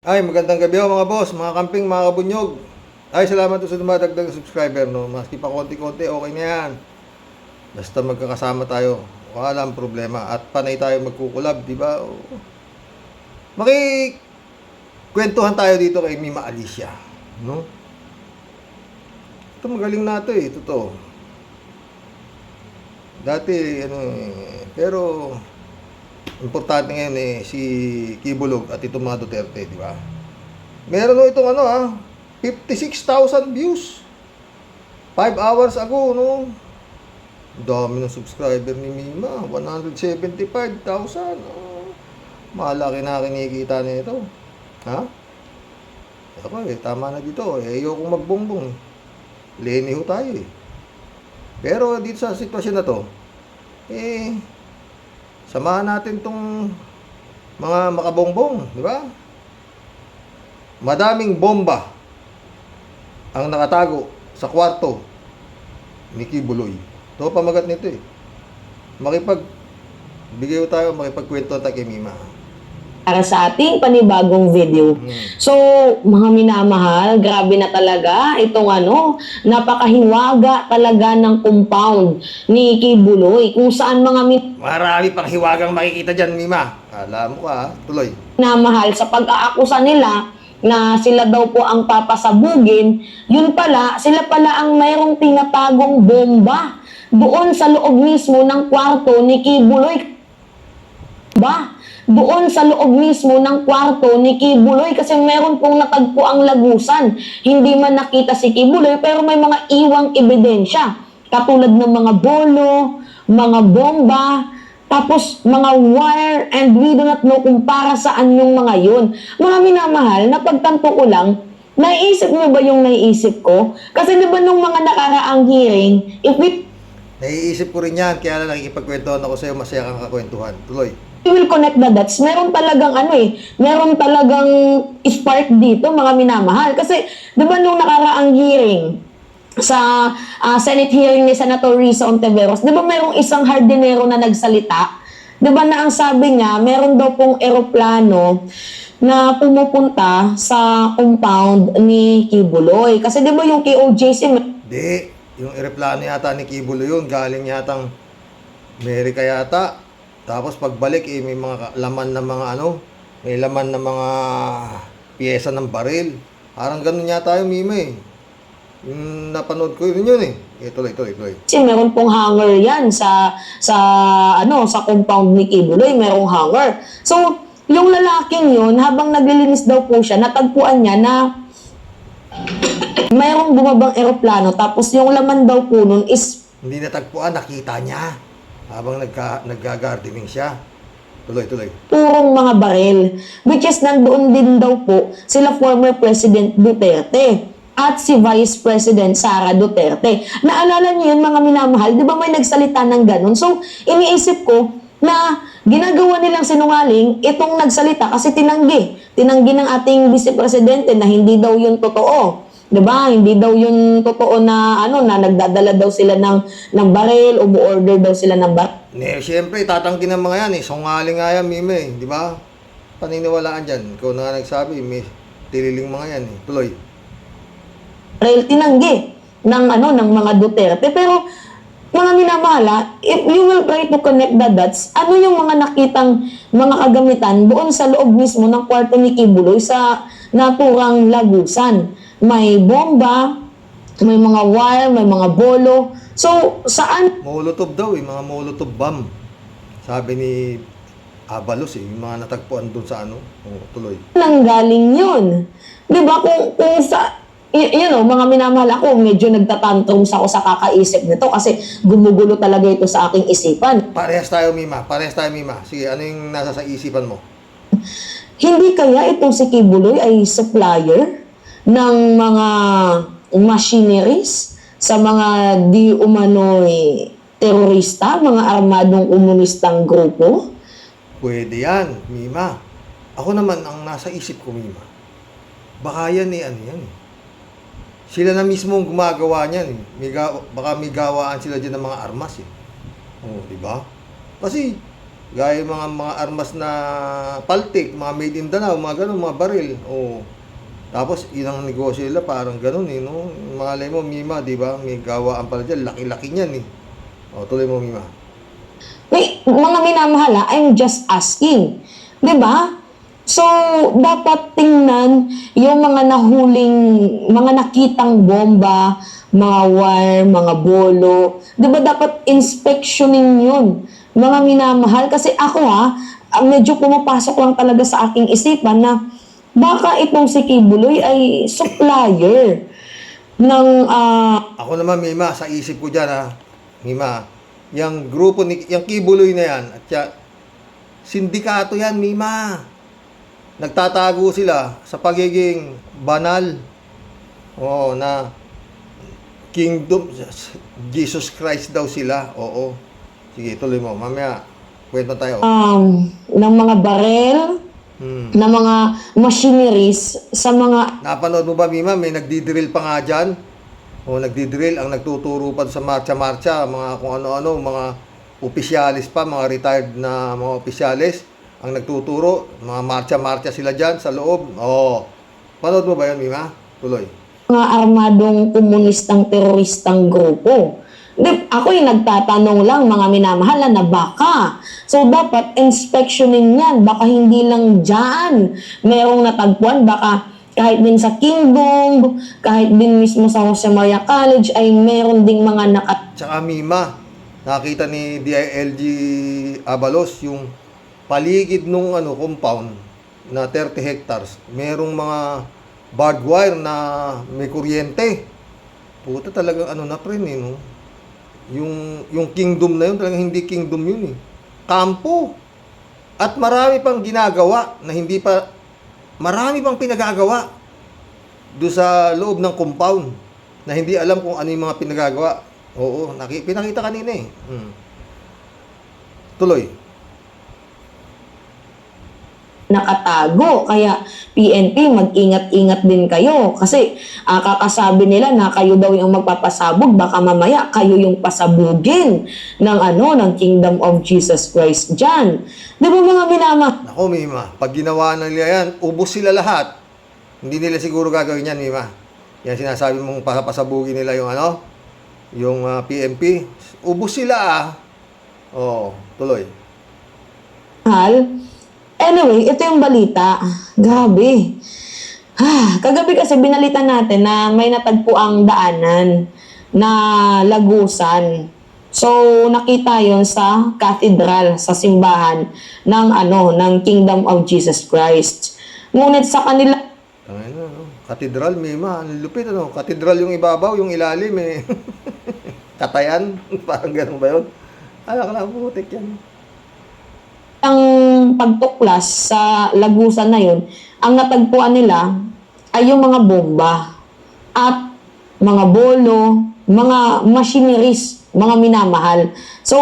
Ay, magandang gabi ho mga boss, mga kamping, mga kabunyog. Ay, salamat sa dumadagdag na subscriber, no. Maski pa konti-konti, okay na yan. Basta magkakasama tayo, walang problema. At panay tayo magkukulab, di ba? Makikwentuhan tayo dito kay Mima Alicia, no? Ito magaling na ito eh, totoo. Dati, pero importante ngayon si Kibulog at itong mga Duterte, di ba? Meron itong 56,000 views 5 hours ago, no? Dami ng subscriber ni Mima, 175,000. Malaki na kinikita nito. Ha? Ako tama na dito. Ayokong magbongbong. Leni ho tayo eh. Pero dito sa sitwasyon na to, samahan natin tong mga makabongbong, di ba? Madaming bomba ang nakatago sa kwarto ni Kibuloy. Ito pamagat nito eh. Bigay tayo, makipagkwento tayo kay Mima. Para sa ating panibagong video. So, mga minamahal, grabe na talaga itong napakahiwaga talaga ng compound ni Kibuloy. Kung saan marami pang hiwagang makikita dyan, Mima. Alam mo ka, tuloy. Minamahal sa pag-aakusa nila na sila daw po ang papasabugin, yun pala, sila pala ang mayroong tinatagong bomba doon sa loob mismo ng kwarto ni Kibuloy. Doon sa loob mismo ng kwarto ni Kibuloy kasi meron pong natagpo ang lagusan. Hindi man nakita si Kibuloy pero may mga iwang ebidensya. Katulad ng mga bolo, mga bomba, tapos mga wire, and we do not know kung para saan yung mga yun. Mga minamahal, napagtanto ko lang, naiisip mo ba yung naiisip ko? Kasi diba nung mga nakaraang hearing, naiisip ko rin yan, kaya lang nakikipagkwentuhan ako sa'yo, masaya kang kakwentuhan. Tuloy. We will connect the dots. Meron talagang meron talagang spark dito, mga minamahal. Kasi, di ba nung nakaraang hearing, sa Senate hearing ni Senator Risa Ontiveros, di ba merong isang hardinero na nagsalita? Di ba na ang sabi niya, meron daw pong eroplano na pumupunta sa compound ni Kibuloy. Kasi di ba yung KOJC... Di, yung eroplano yata ni Kibuloy yun, galing yatang Amerika yata. Tapos pagbalik may mga laman na mga may laman na mga piyesa ng baril. Parang ganun yata yung Mima eh. Yung napanood ko yun tuloy. Kasi meron pong hanger yan sa compound ni Kibuloy, merong hanger. So, yung lalaking yun, habang naglilinis daw po siya, natagpuan niya na mayroong bumabang eroplano, tapos yung laman daw po nun is... Hindi natagpuan, nakita niya. Habang nagga-gardening siya. Tuloy. Purong mga baril. Which is nandoon din daw po sila former President Duterte at si Vice President Sara Duterte. Naalala niyo yun, mga minamahal? Di ba may nagsalita ng ganun? So, iniisip ko na ginagawa nilang sinungaling itong nagsalita kasi tinanggi. Tinanggi ng ating Vice Presidente na hindi daw yun totoo. Diba? Hindi daw yung totoo na na nagdadala daw sila ng baril o order daw sila ng baril. Siyempre, tatanggi ng mga yan eh. Sungaling nga yan, Mime eh. Di ba? Paniniwalaan dyan. Ikaw na nga nagsabi, may tililing mga yan eh. Tuloy. Baril tinanggi ng mga Duterte. Pero, mga minamahala, if you will try to connect the dots, ano yung mga nakitang mga kagamitan doon sa loob mismo ng kwarto ni Kibuloy sa naturang lagusan? May bomba, may mga wire, may mga bolo. So, saan? Molotov daw mga molotov bomb. Sabi ni Abalos yung mga natagpuan doon sa tuloy. Nanggaling yun. Diba? Kung sa, mga minamahal ako, medyo nagtatantrums ako sa kakaisip nito kasi gumugulo talaga ito sa aking isipan. Parehas tayo, Mima. Sige, ano yung nasa sa isipan mo? Hindi kaya itong si Kibuloy ay supplier ng mga machineries sa mga di umano'y terorista, mga armadong komunistang grupo? Pwede yan, Mima. Ako naman, ang nasa isip ko, Mima, baka yan yan. Sila na mismo ang gumagawa niyan. Baka may gawaan sila dyan ng mga armas eh. Oh, di ba? Kasi Gaya yung mga armas na paltik, mga made in Danao, mga ganun, mga baril. Oh. Tapos, yun ang negosyo nila, parang ganun eh, no? Malay mo, Mima, di ba? May gawaan pala dyan, laki-laki niyan eh. O, tuloy mo, Mima. May mga minamahal, I'm just asking. 'Di ba? So, dapat tingnan yung mga nahuling, mga nakitang bomba, mga wire, mga bolo. 'Di ba dapat inspectioning yun, mga minamahal? Kasi ako medyo pumapasok lang talaga sa aking isipan na baka itong si Kibuloy ay supplier ng Ako naman, Mima, sa isip ko dyan, ha? Mima, yung grupo ni, yung Kibuloy na yan, at sindikato yan, Mima. Nagtatago sila sa pagiging banal. Oo, na kingdom, Jesus Christ daw sila. Oo. Sige, tuloy mo. Mamaya, kwento tayo. ng mga barel, ng mga machineries sa mga Napanood mo ba, Mima? May nagdidrill pa nga dyan. O nagdidrill, ang nagtuturo pa sa marcha-marcha, mga kung ano-ano, mga opisyalis pa, mga retired na mga opisyalis, ang nagtuturo, mga marcha-marcha sila dyan sa loob. Oo. Panood mo ba yun, Mima? Tuloy. mga armadong komunistang teroristang grupo. Ako yung nagtatanong lang, mga minamahal na baka. So, dapat inspectionin yan. Baka hindi lang dyan merong natagpuan. Baka kahit din sa Kingdom, kahit din mismo sa Jose Maria College, ay meron ding mga Tsaka, Mima, nakita ni DILG Abalos yung paligid nung compound na 30 hectares. Merong mga barbed wire na may kuryente. Puta, talagang na friend eh, no? Yung Kingdom na yun, talagang hindi Kingdom yun eh. Kampo. At marami pang ginagawa na hindi pa, marami pang pinagagawa doon sa loob ng compound na hindi alam kung ano yung mga pinagagawa. Oo, pinakita kanina eh. Tuloy. nakatago. Kaya PNP, mag-ingat-ingat din kayo. Kasi kakasabi nila na kayo daw yung magpapasabog, baka mamaya kayo yung pasabugin ng Kingdom of Jesus Christ dyan. Di ba mga minama? Ako, Mima, pag ginawa na nila yan, ubos sila lahat. Hindi nila siguro gagawin yan, Mima. Yan sinasabi mong pasabugin nila yung PNP. Ubos sila Oo, tuloy. Anyway, ito yung balita. Grabe. Kagabi kasi binalitan natin na may natagpo ang daanan na lagusan. So, nakita yon sa cathedral, sa simbahan ng Kingdom of Jesus Christ. Ngunit sa kanila Katedral, Mima. Ang lupit, Katedral yung ibabaw, yung ilalim, eh. Katayan. Parang ganun ba yun? Akala ko putik yan. ang pagtuklas sa lagusan na yun, ang natagpuan nila ay yung mga bomba at mga bolo, mga machineries, mga minamahal. So,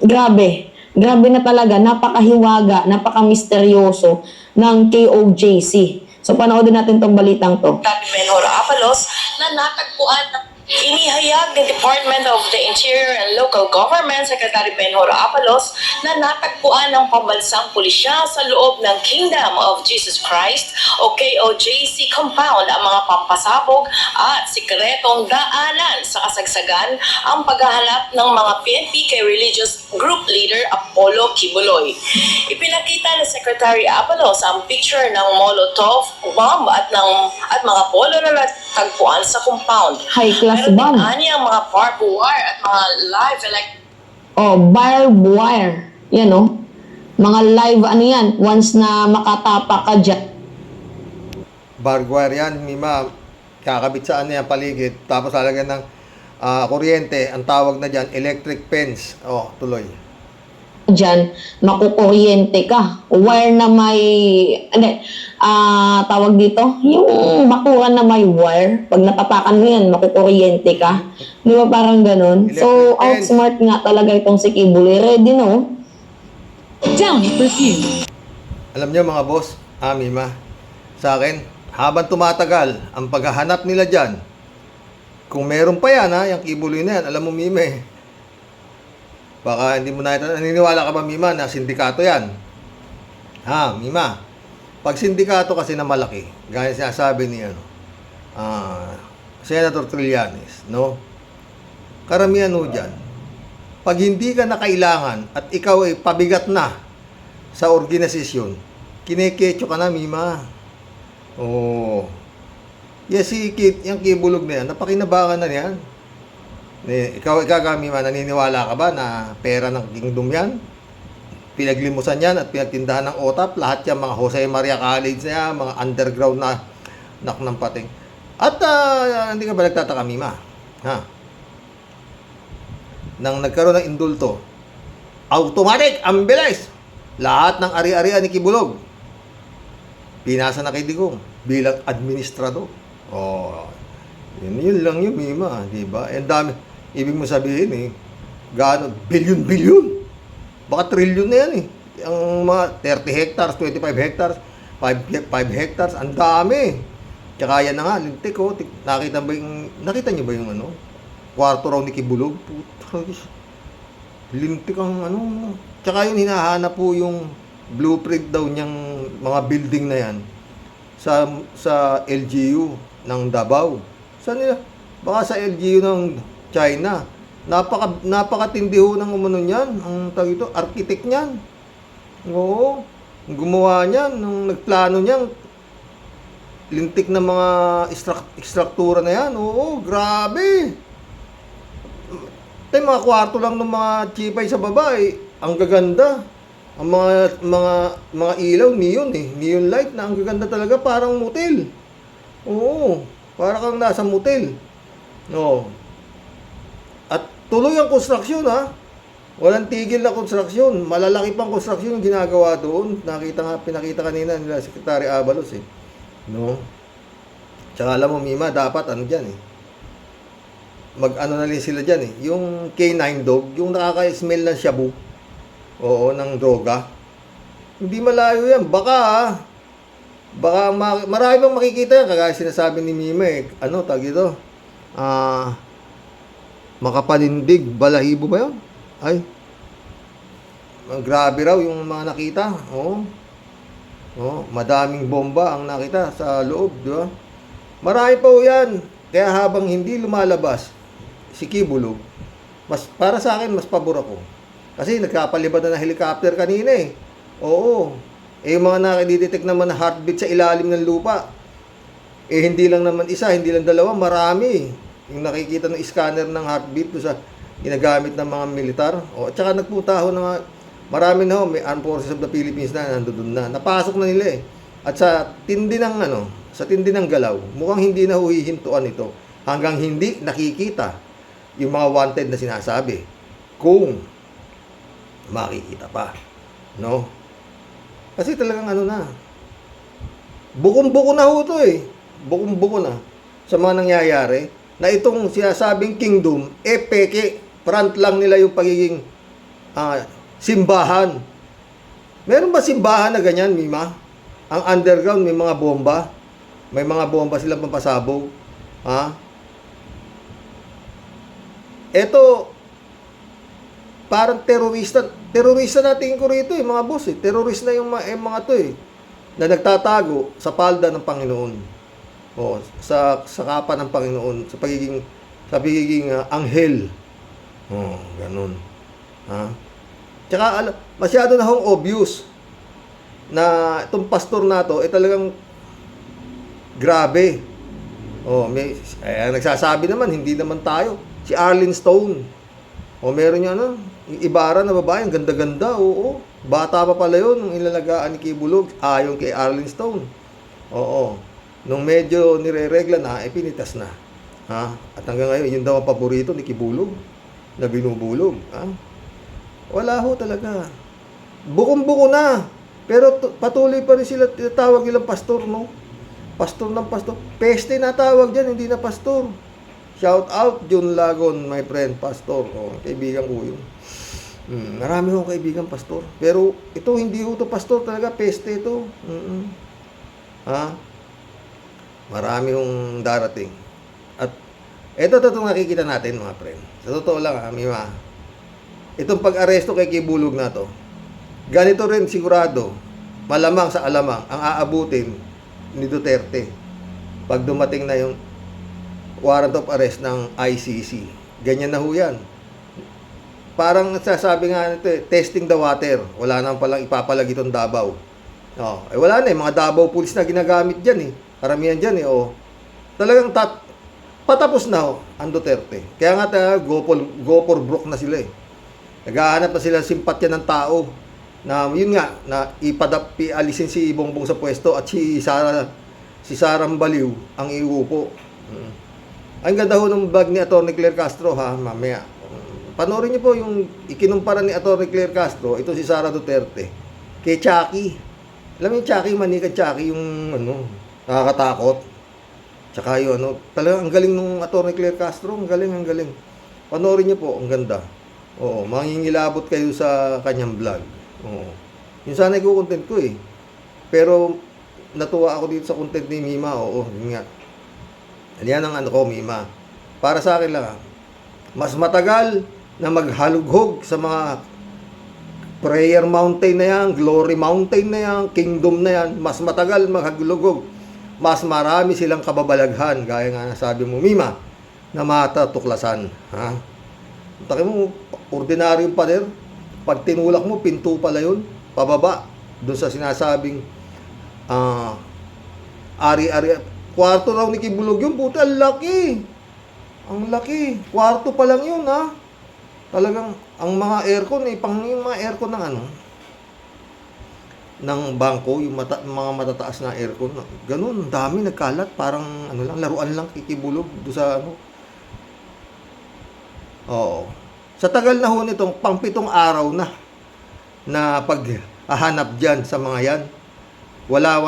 grabe. Grabe na talaga, napakahiwaga, napakamisteryoso ng KOJC. So, panoodin natin tong balitang to. Menhor Apalos na natagpuan ng inihayag ng Department of the Interior and Local Government Secretary Menhor Apalos na natagpuan ng pambansang pulisya sa loob ng Kingdom of Jesus Christ o KOJC compound ang mga pampasabog at sikretong daanan sa kasagsagan ang paghahanap ng mga PNP kay religious group leader Apollo Kibuloy. Ipinakita ni Secretary Apalos ang picture ng Molotov bomb at mga bolo na natagpuan sa compound. High class Meron bomb. din ang mga barbed wire at mga live Barbed wire. Yan, Mga live, yan, once na makatapak ka dyan. Barbed wire yan, Mima. Kakabit sa yan paligid. Tapos lalagyan ng kuryente. Ang tawag na dyan, electric fence. Tuloy. Diyan, makukuryente ka. Wire na may, tawag dito, yung bakuran na may wire, pag natapakan mo yan, makukuryente ka. Di ba parang ganun? So, Electric fence. outsmart nga talaga itong si Kibuloy. Ready, no? Down review. Alam niyo mga boss, Mima, sa akin, habang tumatagal ang paghahanap nila dyan, kung meron pa yan, yung Kibuloy na yan, alam mo, Mima, Baka hindi mo naniniwala ka ba, Mima, na sindikato yan? Ha, Mima? Pag sindikato kasi na malaki, gaya sinasabi ni Senator Trillanes, no? Karamihan ho dyan, pag hindi ka na kailangan at ikaw ay pabigat na sa organisasyon, kineketyo ka na, Mima. Oo. Yes, yung Kibulog na yan, napakinabangan na yan. Ikaw, Mima, naniniwala ka ba na pera ng kingdom yan? Pinaglimusan yan at pinagtindahan ng OTAP, lahat yan, mga Jose Maria College na yan, mga underground na ng pating. At hindi ka ba nagtataka, Mima? Ha? Nang nagkaroon ng indulto, automatic, ang bilis! Lahat ng ari-arian ni Kibulog, pinasa na kay Digong bilang administrador. Oh, yun lang yun, Mima, di ba? And dami, ibig mo sabihin gaano, bilyon-bilyon. Baka trilyon na yan Ang mga 30 hectares, 25 hectares, 5 hectares, ang dami. Tsaka yan na nga, lintik nakita niyo ba yung kwarto raw ni Kibulog? Puta, lintik ang Tsaka yun, hinahanap po yung blueprint daw niyang mga building na yan sa LGU ng Davao. Saan nila? Baka sa LGU ng China. Napakatindi ho ng niyan, ang tawag ito, architect niyan. Oo, gumawa niyan, nung nagplano niyan, lintik na mga ekstruktura na yan. Oo, grabe. Tayo mga kwarto lang ng mga chipay sa babae, ang gaganda. Ang mga ilaw, neon light na ang gaganda talaga, parang motel. Oo, para kang nasa motel. No. At tuloy ang konstruksyon, ha. Walang tigil na konstruksyon. Malalaki pang konstruksyon yung ginagawa doon. Pinakita kanina nila Secretary Abalos No. Tsaka alam mo, Mima, dapat diyan mag-ano na rin sila diyan Yung K9 dog, yung nakaka-smell ng shabu. Oo, ng droga. Hindi malayo yan. Baka marami bang makikita yan. Kagaya sinasabi ni Mima tag ito? Makapanindig, balahibo ba yun? Ay, grabe raw yung mga nakita. Oo. Madaming bomba ang nakita sa loob, di ba? Marami pa yan. Kaya habang hindi lumalabas si Kibulog, para sa akin, mas pabor ako. Kasi nagkapalibad na helicopter kanina Oo. Yung mga nakidetect naman na heartbeat sa ilalim ng lupa. Hindi lang naman isa, hindi lang dalawa, marami. Yung nakikita ng scanner ng heartbeat sa ginagamit ng mga militar. At saka nagpunta ako na marami na may Armed Forces of the Philippines na nandoon na. Napasok na nila At sa tindi ng galaw, mukhang hindi na huhihintuan ito hanggang hindi nakikita yung mga wanted na sinasabi. Kung makikita pa. No? Kasi talagang bukom-buko na ho ito Bukom-buko na sa mga nangyayari na itong sinasabing kingdom, peke, front lang nila yung pagiging simbahan. Meron ba simbahan na ganyan, Mima? Ang underground may mga bomba. May mga bomba silang pampasabog. Ito, parang terorista natin ko rito mga boss Terorista yung mga to na nagtatago sa palda ng Panginoon. Sa kapa ng Panginoon, sa pagiging anghel. Ganun. Tsaka masyado na hong obvious na itong pastor na to talagang grabe. Nagsasabi naman, hindi naman tayo. Si Arlene Stone. Meron niya yung Ibarra na babae, ang ganda-ganda, oo. Bata pa pala yun, nung ilalagaan ni Kibulog, ayon kay Arlene Stone. Oo. Nung medyo nire-regla na, pinitas na. At hanggang ngayon, yun daw ang paborito ni Kibulog, na binubulog. Wala ho talaga. Bukom-buko na. Pero patuloy pa rin sila, tinatawag nilang pastor, no? Pastor ng pastor. Peste na tawag dyan, hindi na pastor. Shout out, John Lagon, my friend, pastor. Kaibigan ko yun. Marami akong kaibigan, pastor. Pero ito, hindi ito pastor talaga. Peste ito. Marami yung darating. At ito nakikita natin, mga friend. Sa totoo lang, Mima. itong pag-aresto kay Kibulog na to, ganito rin sigurado, malamang sa alamang, ang aabutin ni Duterte pag dumating na yung warrant of arrest ng ICC. Ganyan na ho yan. Parang sasabi nga nito testing the water. Wala naman palang ipapalag itong Davao. Oh, wala na mga Davao police na ginagamit dyan Karamihan dyan Talagang patapos na ang Duterte. Kaya nga go for broke na sila Naghahanap na sila ng simpatya ng tao na yun nga na alisin si Bongbong sa pwesto at si Sara Baliw ang iuupo. Ang ganda ho ng bag ni Atty. Claire Castro mamaya. Panoorin niyo po yung ikinumpara ni Atty. Claire Castro, ito si Sara Duterte, kay Chucky. Alam mo yung Chucky, manikad Chucky, yung nakakatakot. Tsaka yung talagang ang galing nung Atty. Claire Castro, ang galing. Panoorin niyo po, ang ganda. Oo, mangingilabot kayo sa kanyang vlog. Oo. Yung sana i-content ko Pero natuwa ako dito sa content ni Mima, yun nga. Yan ang Mima. Para sa akin lang mas matagal na maghalughog sa mga prayer mountain na yan, glory mountain na yan, kingdom na yan, mas matagal maghalughog. Mas marami silang kababalaghan, gaya nga sabi mo, Mima, na matatuklasan. Taki mo, ordinaryong pader, pag tinulak mo, pinto pala yun, pababa, doon sa sinasabing, ari-ari, kwarto raw ni Kibulog yun, puta, ang laki. Ang laki. Kwarto pa lang yun, Talagang, ang mga aircon, yung mga aircon ng ng bangko, yung mga matataas na aircon. Ganun, dami nagkalat. Parang, laruan lang Kibulog doon sa, Oo. Sa tagal na ho nitong, pang-7 araw na paghahanap dyan sa mga yan. Wala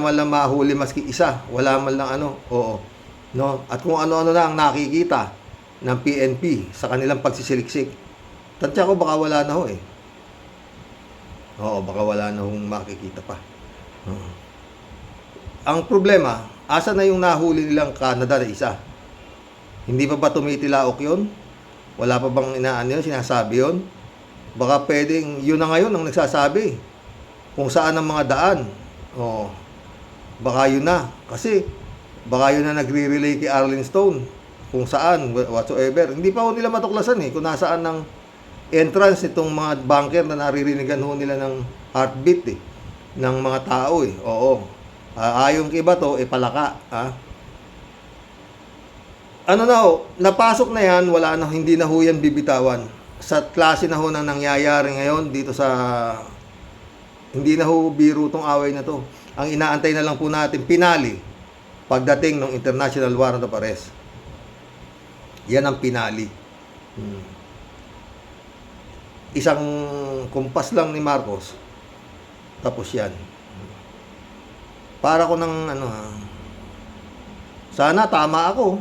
man lang mahuli maski isa. Wala man lang oo. No? At kung ano-ano na ang nakikita ng PNP sa kanilang pagsisiliksik. Tansya ko baka wala na ho Oo, baka wala na hong makikita pa. Ang problema, asa na yung nahuli nilang Canada na isa? Hindi pa ba tumitilaok yun? Wala pa bang sinasabi yun? Baka pwedeng, yun na ngayon ang nagsasabi. Kung saan ang mga daan. Baka yun na. Kasi, baka yun na nagre-relay kay Arlen Stone. Kung saan, whatsoever. Hindi pa ho nila matuklasan kung nasaan ng entrance itong mga bunker na naririnigan ho nila ng heartbeat ng mga tao Oo. Ayon kay iba to, palaka. Napasok na yan, wala na, hindi na ho yan bibitawan. Sa klase na ho na nangyayari ngayon dito sa, hindi na ho biro tong away na to. Ang inaantay na lang po natin, pinali, pagdating ng International Warrant of Arrest. Yan ang pinali. Isang kumpas lang ni Marcos, tapos yan. Para ko ng, sana tama ako.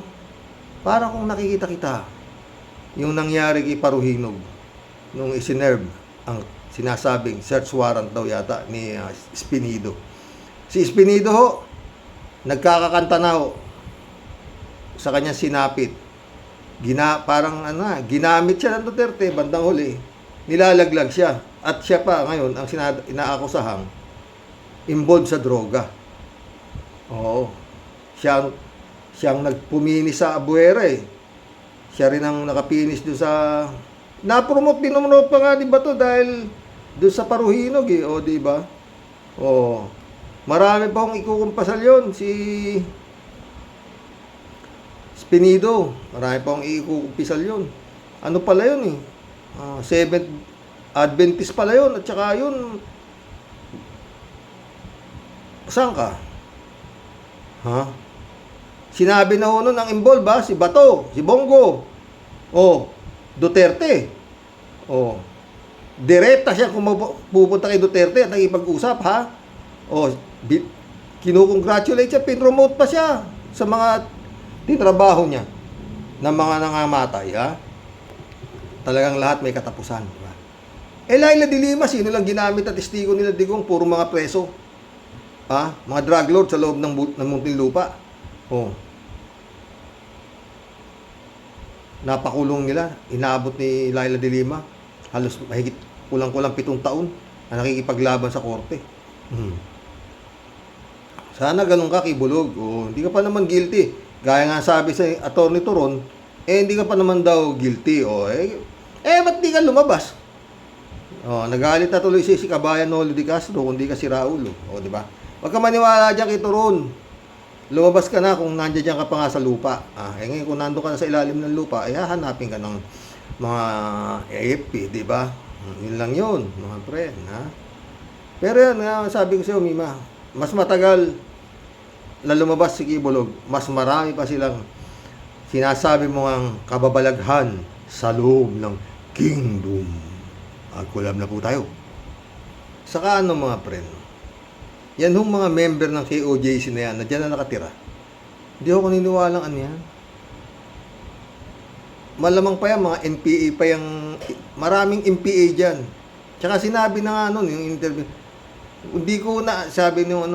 Para kung nakikita kita yung nangyari kay Paruhinog nung isinerve ang sinasabing search warrant daw yata ni Espinido. Si Espinido nagkakakanta na sa kanyang sinapit. Parang ginamit siya ng Duterte bandang huli. Nilalaglag siya at siya pa ngayon ang inaakusahang involved sa droga. Oo. Siyang nagpuminis sa Abuera Siya rin ang nakapinis doon sa pinopromote pa nga di ba to dahil doon sa Paruhinog di ba? Marami pa akong ikukumpasal yon si Espinido. Marami pa akong ikukumpisal yon. Ano pala yun Seventh Adventist pala yun at saka yun saan ka? Sinabi na ho nun ang involved si Bato, si Bongo, Duterte. Direkta siya kung pupunta kay Duterte at nakipag-usap kinukongratulate siya, pinromote pa siya sa mga tinrabaho niya ng mga nangamatay Talagang lahat may katapusan, di ba? Laila de Lima, sino lang ginamit at testigo nila digong puro mga preso. Mga drug lord sa loob ng Muntinlupa. Napakulong nila, inaabot ni Laila de Lima. halos mahigit kulang-kulang 7 taon na nakikipaglaban sa korte. Sana ganun ka, Kibulog. O, hindi ka pa naman guilty. Gaya nga sabi sa Attorney Turon, hindi ka pa naman daw guilty. O, ba't di ka lumabas? O, nagalit na tuloy si Kabayan Nolo de Castro kung di ka si Raul. O, di ba? Huwag ka maniwala dyan kay Turon. Lumabas ka na kung nandiyan ka pa nga sa lupa. Ngayon kung nando ka na sa ilalim ng lupa, hahanapin ka ng mga AFP, di ba? Yun lang yun, mga friend, ha? Pero yan, sabi ko sa'yo, Mima, mas matagal na lumabas si Kibulog, mas marami pa silang sinasabi mo ang kababalaghan sa loob ng kingdom. Collab na po tayo. Saka ano mga friend, yan hong mga member ng KOJC na yan, na dyan na nakatira. Hindi ako naniniwalang ano yan. Malamang pa yan, mga NPA pa yung, maraming NPA dyan. Tsaka sinabi na nga nun, yung interview, hindi ko na, sabi nung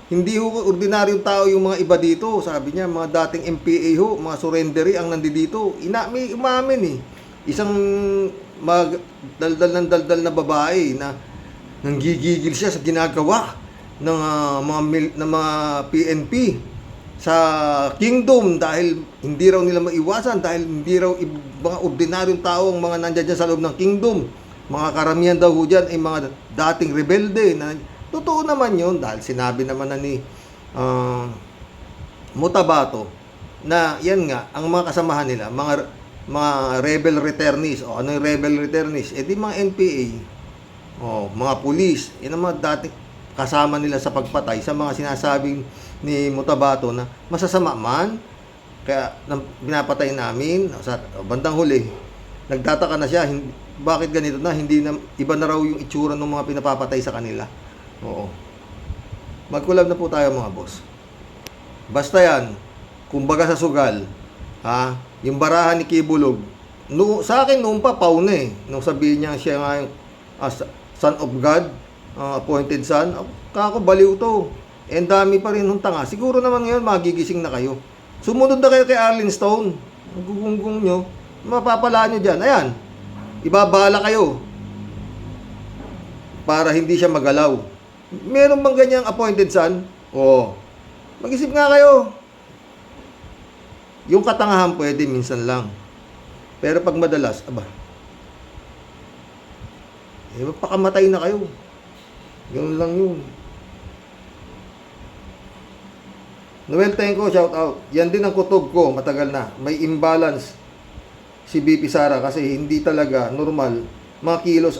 hindi ho ordinaryong tao yung mga iba dito. Sabi niya, mga dating MPA ho, mga surrendery ang nandito. May umamin eh. Isang daldal na babae na nanggigigil siya sa ginagawa ng mga PNP sa kingdom dahil hindi raw nila maiwasan, dahil hindi raw mga ordinaryong tao ang mga nandiyan dyan sa loob ng kingdom. Mga karamihan daw ho dyan ay mga dating rebelde na totoo naman yun dahil sinabi naman na ni Mutabato na yan nga ang mga kasamahan nila, mga rebel returnees. O ano yung rebel returnees? Di mga NPA, mga pulis, yan ang mga dating kasama nila sa pagpatay sa mga sinasabing ni Mutabato na masasama man, kaya pinapatay namin sa bandang huli. Nagtataka na siya, bakit ganito na, hindi na, iba na raw yung itsura ng mga pinapapatay sa kanila. Oo. Mag-collab na po tayo mga boss. Basta yan, kumbaga sa sugal, yung barahan ni Kibulog, sa akin noon pa, pauna eh. Nung sabihin niya siya nga yung son of God, appointed son, kako baliw to. And dami pa rin ng tanga. Siguro naman ngayon, magigising na kayo. Sumunod na kayo kay Arlene Stone. Ang gugunggong nyo, mapapala nyo dyan. Ayan, ibabala kayo para hindi siya magalaw. Meron bang ganyang appointed son? Mag-isip nga kayo. Yung katangahan pwede minsan lang. Pero pag madalas, pakamatay na kayo. Ganun lang yun. Noel Tenko, shout out. Yan din ang kutob ko, matagal na. May imbalance si BP Sara kasi hindi talaga normal mga kilos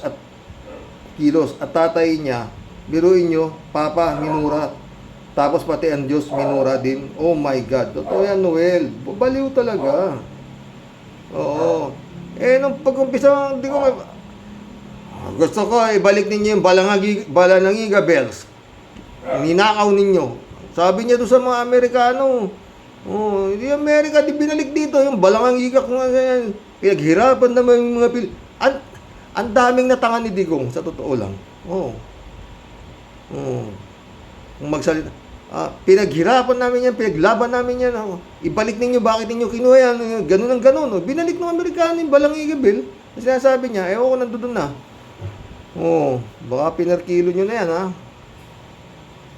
at tatay niya, biruin nyo, Papa, minura. Tapos pati ang Diyos, minura din. Oh my God. Totoo yan, Noel. Baliw talaga. Oo. Nung pag-umpisa, hindi ko gusto ko, ibalik ninyo yung Balanangiga Bells. Ninakaw ninyo. Sabi niya doon sa mga Amerikano, hindi Amerika, di binalik dito yung Balanangiga. Pinaghirapan naman yung mga ang daming natangan ni Digong, sa totoo lang. Kung magsalita, pinaghirapan namin yan, pinaglaban namin yan. Ibalik ninyo, bakit ninyo kinuha yan? Ganun ang ganun. Binalik ng Amerikano yung Balangiga Bill. Sinasabi niya, ewan ko nandun na. Baka pinarkilo nyo na yan, ha?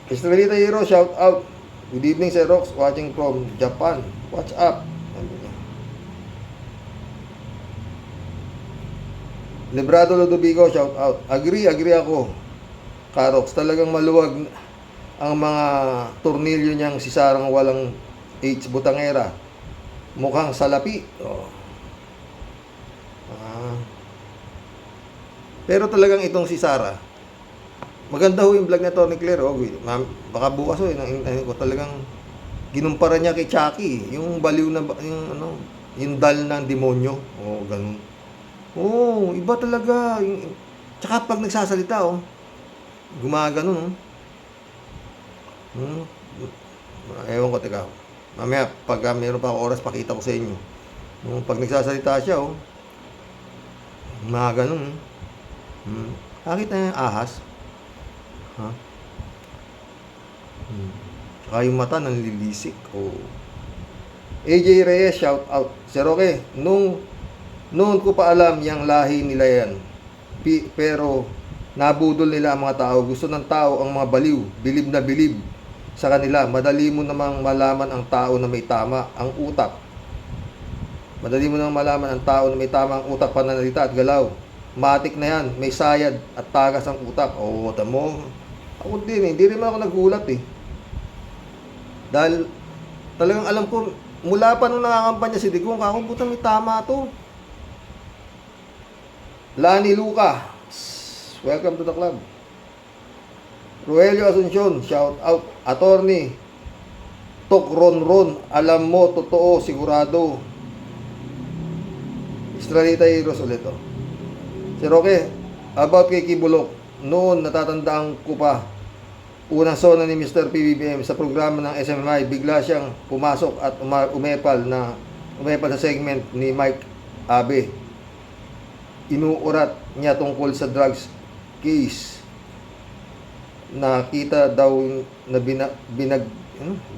Estrelita Hero, shout out. Good evening, Sir Rox, watching from Japan. What's up? Librado Ludovico, shout out. Agree ako. Karox, talagang maluwag ang mga tornilyo niyang si Sarang walang H butangera. Mukhang salapi. Pero talagang itong si Sara, maganda ho yung vlog na Tony Claire. Baka bukas ko talagang ginumpara niya kay Chucky, yung baliw na yung dal ng demonyo. Ganun. Iba talaga. Tsaka pag nagsasalita, gumagano. Ewan ko, teka. Mamaya, pag meron pa ako oras, pakita ko sa inyo. Pag nagsasalita siya, gumagano. Nakita niya yung ahas. Tsaka yung mata nanlilisik. AJ Reyes, shout out. Sir Roque, noon ko pa alam yung lahi nila yan. pero nabudol nila ang mga tao. Gusto ng tao ang mga baliw, bilib na bilib sa kanila. Madali mo namang malaman ang tao na may tama ang utak. Madali mo namang malaman ang tao na may tama ang utak, pananalita at galaw. Matik na yan, may sayad at tagas ang utak. Oo, tamo. Ako din eh, hindi rin ako nagulat eh. Dahil talagang alam ko, mula pa nung nakakampanya si Digong, ako puta may tama to. Lani Luca, welcome to the club. Rogelio Asuncion, shout out. Attorney Tok Ron, alam mo, totoo, sigurado. Estrelita Heroes ulit to. Si Roque, about kay Kibulok, noon natatandaan ko pa, unang sona ni Mr. PBBM sa programa ng SMI, bigla siyang pumasok at umepal sa segment ni Mike Abe. Inuurat niya tungkol sa drugs case. Nakita daw na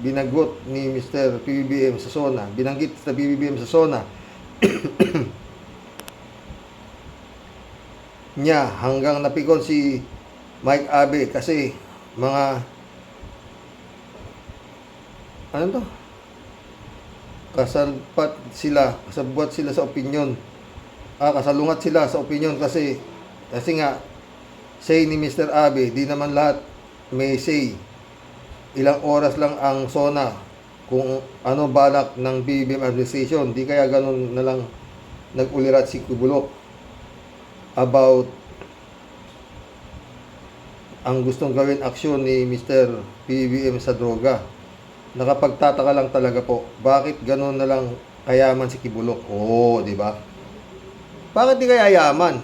binagot ni Mr. PBBM sa SONA. Binanggit sa PBBM sa SONA niya hanggang napikon si Mike Abe kasi mga ano to? Kasabwat sila sa opinion. Kasalungat sila sa opinion kasi nga say ni Mr. Abe, di naman lahat may say. Ilang oras lang ang SONA kung ano balak ng BBM administration. Di kaya ganun na lang nag-ulirat si Kibulok about ang gustong gawin aksyon ni Mr. BBM sa droga. Nakapagtataka lang talaga po, bakit ganun na lang kayaman si Kibulok? Oo, di ba? Bakit di kaya yaman?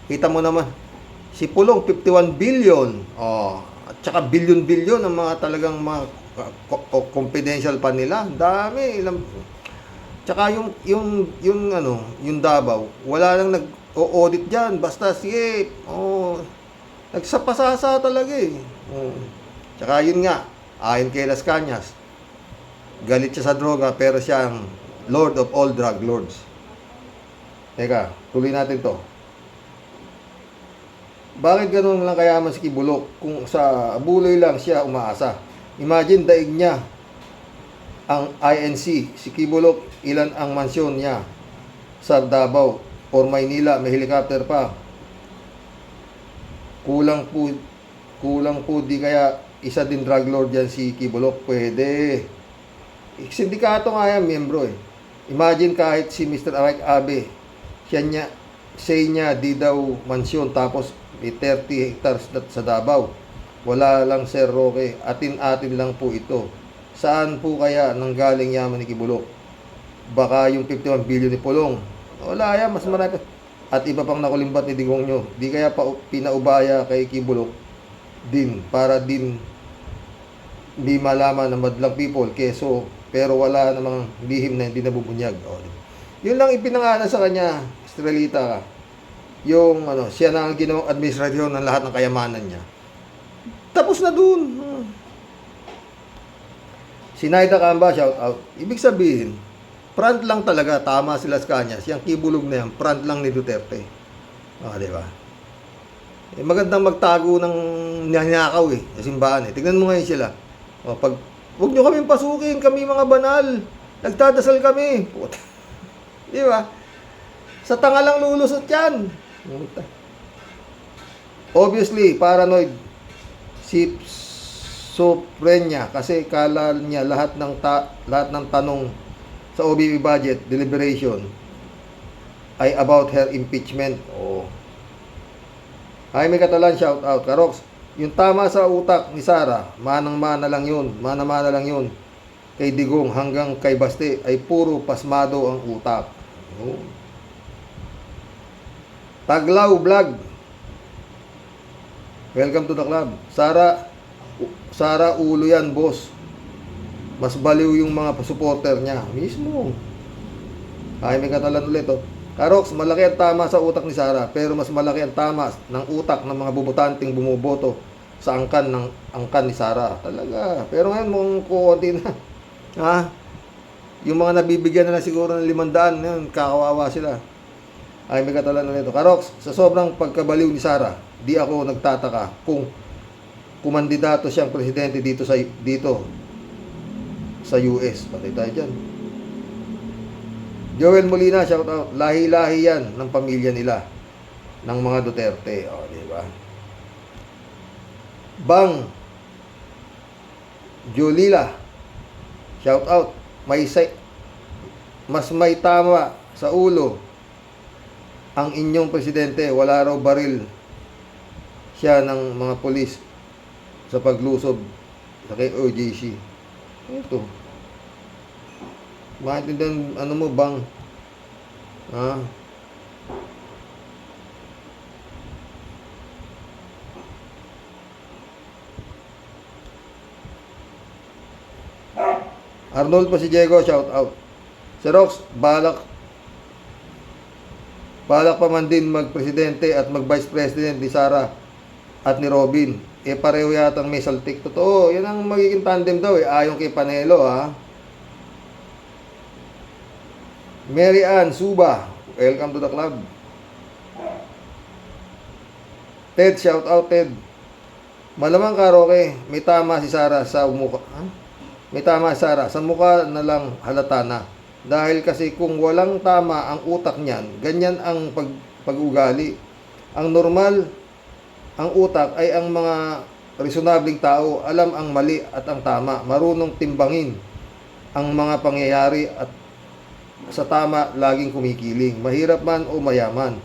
Kita mo naman, si Pulong 51 billion. At saka billion-billion ang mga talagang mga confidential pa nila. Dami. Tsaka yung Davao, wala nang nag-audit diyan. Basta sige, nagsapasasa talaga eh. Tsaka yun nga, ayon kay Las Cañas, galit siya sa droga pero siya ang Lord of all drug lords. Teka, tuloy natin to. Bakit ganun lang kayaman si Kibulok kung sa buloy lang siya umaasa? Imagine daig niya ang INC. Si Kibulok, ilan ang mansyon niya sa Davao or Maynila, may helicopter pa. Kulang po di kaya isa din drug lord yan si Kibulok. Pwede. Sindikato nga yan, miyembro eh. Imagine kahit si Mr. Mike Abe, say niya di daw mansyon tapos may 30 hectares sa Davao. Wala lang Sir Roque, atin-atin lang po ito. Saan po kaya nanggaling yaman ni Kibulok? Baka yung 51 billion ni Pulong. Wala yan, mas marami. At iba pang nakulimbat ni Digong nyo. Di kaya pa pinaubaya kay Kibulok din para din di malaman ng madlang people keso pero wala namang lihim na hindi nabubunyag. Yun lang ipinangalan sa kanya, Estrelita, yung siya na ang ginawang administrasyon ng lahat ng kayamanan niya. Tapos na dun. Si Naida Camba, shout out. Ibig sabihin, front lang talaga, tama si Las Cañas. Yung Kibulog na yan, front lang ni Duterte. Di ba? Magandang magtago ng nanyakaw sa simbahan Tignan mo ngayon sila. Huwag nyo kaming pasukin, kami mga banal. Nagdadasal kami. Di ba? Sa tanga lang lulusot yan. Obviously, paranoid si Soprenya kasi kala niya lahat ng tanong sa OBP budget deliberation ay about her impeachment. Ay, may Catalan, shout out. Karox, yung tama sa utak ni Sara, mana lang yun. Kay Digong hanggang kay Baste ay puro pasmado ang utak. Taglaw Vlog, welcome to the club. Sara ulo yan, boss. Mas baliw yung mga supporter niya mismo. Ay, may Catalan ulit Karox, malaki ang tama sa utak ni Sara, pero mas malaki ang tama ng utak ng mga bumutanting bumuboto sa angkan ni Sara. Talaga. Pero ngayon mukhang kukunti na. Yung mga nabibigyan na siguro ng 500, yun, kakawawa sila. Ay, may katalanan nito. Karox, sa sobrang pagkabaliw ni Sara, di ako nagtataka kung kumandidato siyang presidente dito sa US. Patay tayo dyan. Joel Molina, shout out. Lahi-lahi yan ng pamilya nila, ng mga Duterte. O, di ba? Bang Julila, shout out. Mas may tama sa ulo ang inyong presidente, wala raw baril siya ng mga polis sa paglusob sa kay OJC. Ito. Maintindihan, ano mo bang? Ha? Arnold pa si Diego, shout out. Si Rox, balak pa man din mag-presidente at mag-vice president ni Sara at ni Robin. Pareho yatang may saltik. Totoo, yan ang magiging tandem daw ayon kay Panelo, ha. Mary Ann Suba, welcome to the club. Ted, shout out Ted. Malamang Karoke, may tama si Sara sa mukha. May tama si Sara, sa mukha na lang halata na. Dahil kasi kung walang tama ang utak niyan, ganyan ang pag-ugali. Ang normal, ang utak ay ang mga reasonabling tao, alam ang mali at ang tama, marunong timbangin ang mga pangyayari at sa tama laging kumikiling. Mahirap man o mayaman,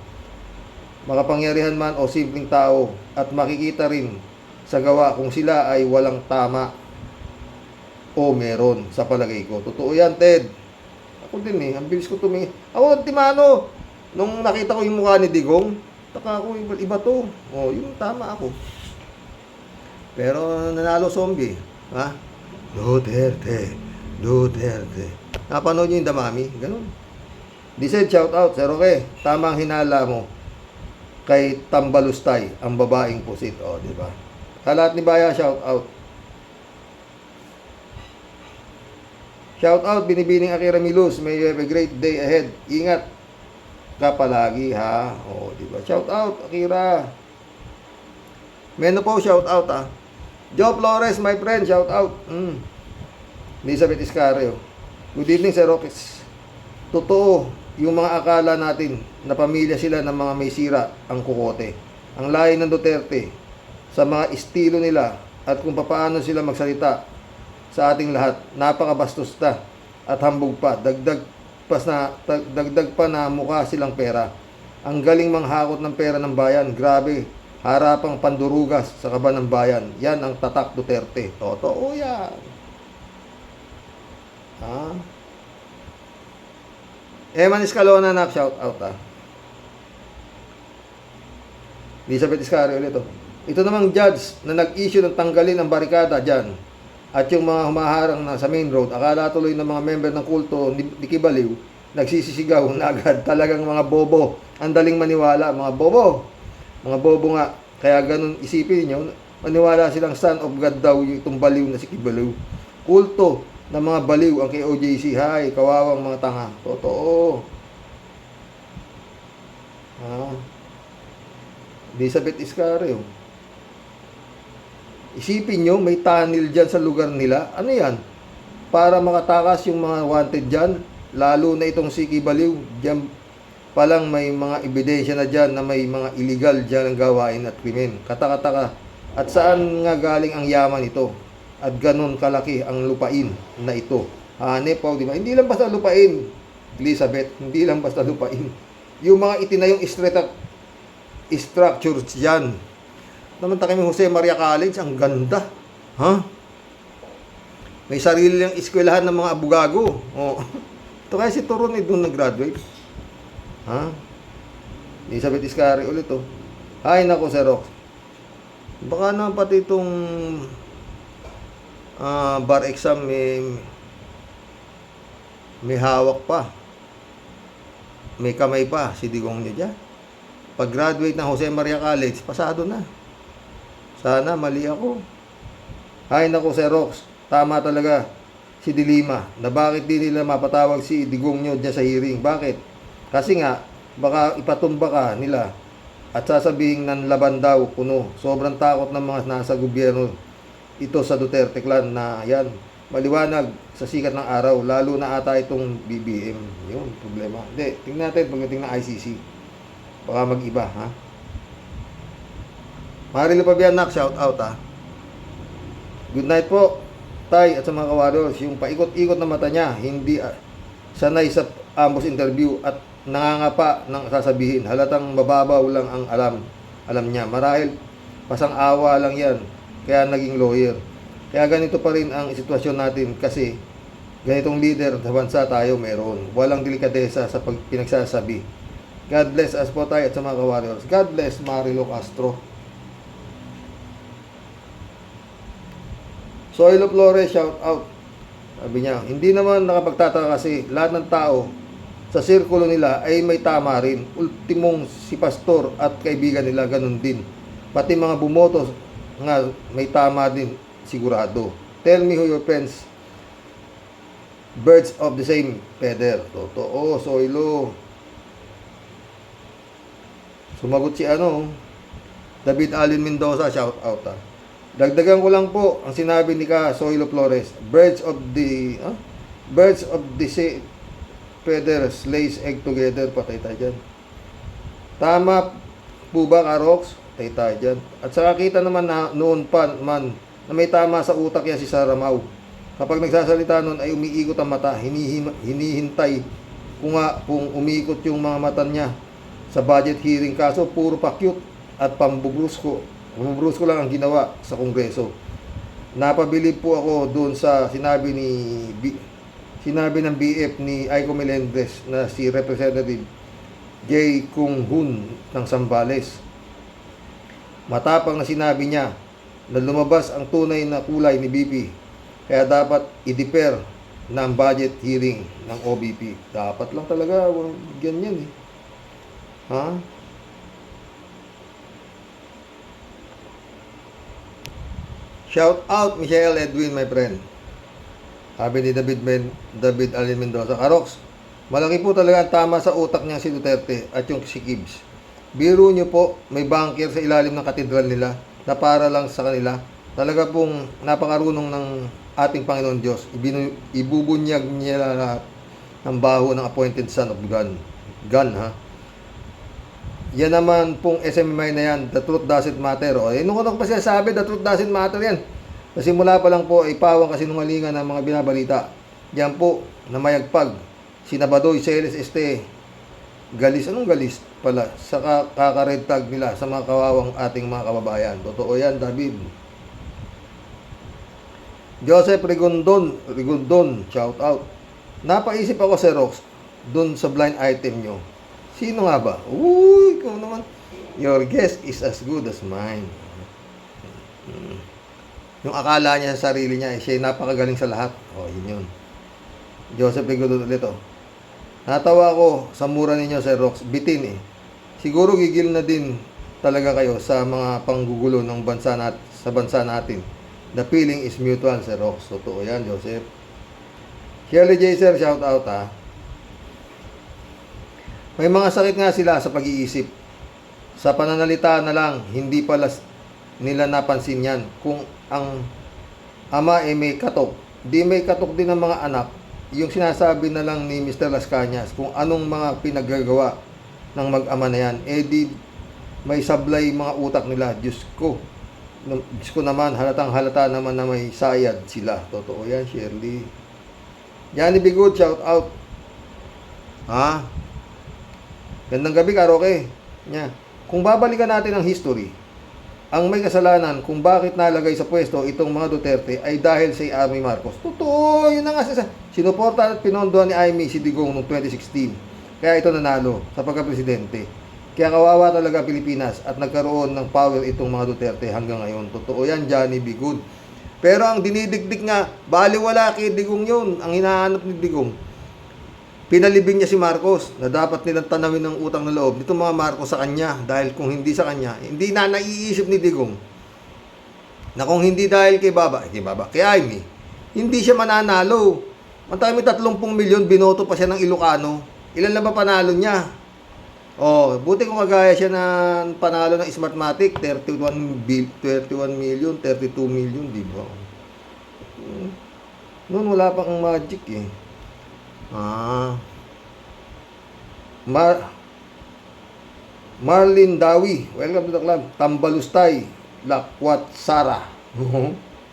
makapangyarihan man o simpleng tao, at makikita rin sa gawa kung sila ay walang tama o meron, sa palagay ko. Totoo yan, Ted. Ako din ang bilis ko tumingin. Ako, Timano, nung nakita ko yung mukha ni Digong, taka ako, iba to. O, yung tama ako. Pero nanalo zombie. Ha? Duterte. Napanood nyo yung Damami? Ganun. Di said, shout out, Sir Roque. Tamang hinala mo kay Tambalustay, ang babaeng pusit. O, di ba? Kalat ni Baya, shout out. Shout out, Binibining Akira Milus. May you have a great day ahead. Ingat ka palagi, ha? O, di ba? Shout out, Akira. Meno po, shout out, ha? Joe Flores, my friend, shout out. Elizabeth Iscario. Good evening, Sir Roques. Totoo, yung mga akala natin na pamilya sila ng mga may sira ang kukote. Ang lahi ng Duterte sa mga estilo nila at kung paano sila magsalita sa ating lahat, napakabastos na at hambog pa. Dagdag pa na mukha silang pera. Ang galing manghakot ng pera ng bayan. Grabe, harapang pandurugas sa kaban ng bayan. Yan ang tatak Duterte. Totoo yan. Ha? Eman Escalona, nak, shout out, ha. Elizabeth Iscario ulit, Ito namang judge na nag-issue ng tanggalin ang barikada dyan at yung mga humaharang na sa main road, akala tuloy ng mga member ng kulto ni Kibaliw, nagsisisigaw na agad. Talagang mga bobo. Ang daling maniwala, mga bobo. Mga bobo nga. Kaya ganun isipin niyo, maniwala silang son of God daw itong baliw na si Kibaliw. Kulto ng mga baliw ang kay OJC. Hay, kawawang mga tanga. Totoo. Elizabeth Iscario. Isipin nyo, may tunnel dyan sa lugar nila. Ano yan? Para makatakas yung mga wanted dyan, lalo na itong si Kibaliw. Dyan palang may mga ebidensya na dyan na may mga illegal dyan ang gawain at krimen. Kataka-taka. At saan nga galing ang yaman ito? At ganun kalaki ang lupain na ito. Hanep po, di ba? Hindi lang basta lupain, Elizabeth. Hindi lang basta lupain. Yung mga itinayong structures dyan. Namanta kami Jose Maria College, ang ganda. Ha? May sarili lang eskwelahan ng mga abugago. Oh. Ito kaya si Turon doon nag-graduate. Ha? Elizabeth Iscario ulit, Ay, nako, Sir Rox. Baka naman pati itong bar exam may hawak pa. May kamay pa si Digong niya dyan. Pag-graduate ng Jose Maria College, pasado na. Sana mali ako. Ay nako, Sir Rox, tama talaga si Dilima na bakit di nila mapatawag si Digong nyo dyan sa hearing. Bakit? Kasi nga, baka ipatumba ka nila at sasabihin ng laban daw kuno. Sobrang takot ng mga nasa gobyerno ito sa Duterte clan na yan, maliwanag sa sikat ng araw, lalo na ata itong BBM. Yun, problema. Hindi, tingnan natin pagdating ng ICC. Baka mag-iba, ha? Marilo Pabianak, shout out, ha? Good night po, Tay, at sa mga kawarriors. Yung paikot-ikot na mata niya, hindi sanay sa ambos interview at nangangapa ng sasabihin. Halatang mababaw lang ang alam niya. Marahil pasang-awa lang yan, kaya naging lawyer. Kaya ganito pa rin ang sitwasyon natin kasi ganitong leader sa bansa tayo meron. Walang delikadesa sa pinagsasabi. God bless us po tayo at sa mga kawarriors. God bless Marilo Castro. Soilo Flores, shout out. Sabi niya, hindi naman nakapagtataka kasi lahat ng tao sa sirkulo nila ay may tama rin. Ultimong si pastor at kaibigan nila ganun din. Pati mga bumoto nga may tama din sigurado. Tell me who your friends. Birds of the same feather. Totoo, Soilo. Sumagot si David Allen Mendoza, shout out. Dagdagan ko lang po ang sinabi ni Soilo Flores. Birds of the same feathers lays egg together. Patay tayo dyan. Tama po ba, Karox? Patay tayo dyan. At saka kita naman na noon pa man na may tama sa utak yan si Sara Mau. Kapag nagsasalita noon ay umiikot ang mata, hinihintay kung umiikot yung mga mata niya sa budget hearing. Kaso puro pa-cute at pambubrusko lang ang ginawa sa Kongreso. Napabilib po ako doon sa sinabi ng BF ni Aiko Melendez na si Representative J. Kung Hun ng Zambales. Matapang na sinabi niya na lumabas ang tunay na kulay ni BP. Kaya dapat i-defer na ang budget hearing ng OBP. Dapat lang talaga, ganyan eh. Ha? Shout out Michelle Edwin, my friend. Sabi ni David Allen Mendoza, Karox, malaki po talaga ang tama sa utak niya si Duterte at yung si Gibbs. Biro niyo po, may bunker sa ilalim ng katedral nila na para lang sa kanila. Talaga pong napakarunong ng ating Panginoon Diyos. Ibubunyag niya lahat ng baho ng appointed son of God. Ha? Yan naman pong SMMI na yan, the truth doesn't matter. O, nung ano pa siya sabi, the truth doesn't matter yan. Kasi mula pa lang po, ay pawang kasinungalingan ng mga binabalita. Yan po, na mayagpag. Sinabadoy, Celes, Galis, anong galis pala? Sa kaka-red tag nila sa mga kawawang ating mga kababayan. Totoo yan, David. Joseph Rigondon, shout out. Napaisip ako, Sir Rox, dun sa blind item nyo. Sino nga ba? Uy, ikaw naman. Your guess is as good as mine. Yung akala niya sa sarili niya, siya napakagaling sa lahat. O, yun. Joseph Rigondon ulit, Natawa ko sa mura ninyo, Sir Rox. Bitin eh. Siguro gigil na din talaga kayo sa mga panggugulo ng sa bansa natin. The feeling is mutual, Sir Rox. Totoo yan, Joseph. Shirley J. Sir, shout out May mga sakit nga sila sa pag-iisip. Sa pananalita na lang, hindi pala nila napansin yan. Kung ang ama ay may katok, di may katok din ng mga anak. Yung sinasabi na lang ni Mr. Las Cañas kung anong mga pinaggagawa ng mag-ama na yan, di may sablay mga utak nila. Diyos ko naman, halatang halata naman na may sayad sila. Totoo yan, Shirley. Johnny Bigood, shout out. Gandang gabi, Karoke. Kung babalikan natin ang history, ang may kasalanan kung bakit nalagay sa pwesto itong mga Duterte ay dahil sa Amy Marcos. Totoo, yun na nga. Sinuporta at pinondohan ni Amy si Digong noong 2016. Kaya ito nanalo sa pagka-presidente. Kaya kawawa talaga Pilipinas at nagkaroon ng power itong mga Duterte hanggang ngayon. Totoo yan, Johnny B. Good. Pero ang dinidigdig nga, baliwala kay Digong yun. Ang hinahanap ni Digong. Pinalibing niya si Marcos na dapat nilang tanawin ng utang na loob nitong mga Marcos sa kanya dahil kung hindi sa kanya, hindi na naiisip ni Digong na kung hindi dahil kay Amy, hindi siya mananalo. Ang dami 30 milyon, binoto pa siya ng Ilocano. Ilan lang ba panalo niya? Oh, buti kung kagaya siya na panalo ng Smartmatic, 31 million, 32 million, di ba? Noon wala pang magic eh. Ah. Marlin Dawi, welcome to the club. Tambalustay, Lakwat Sara.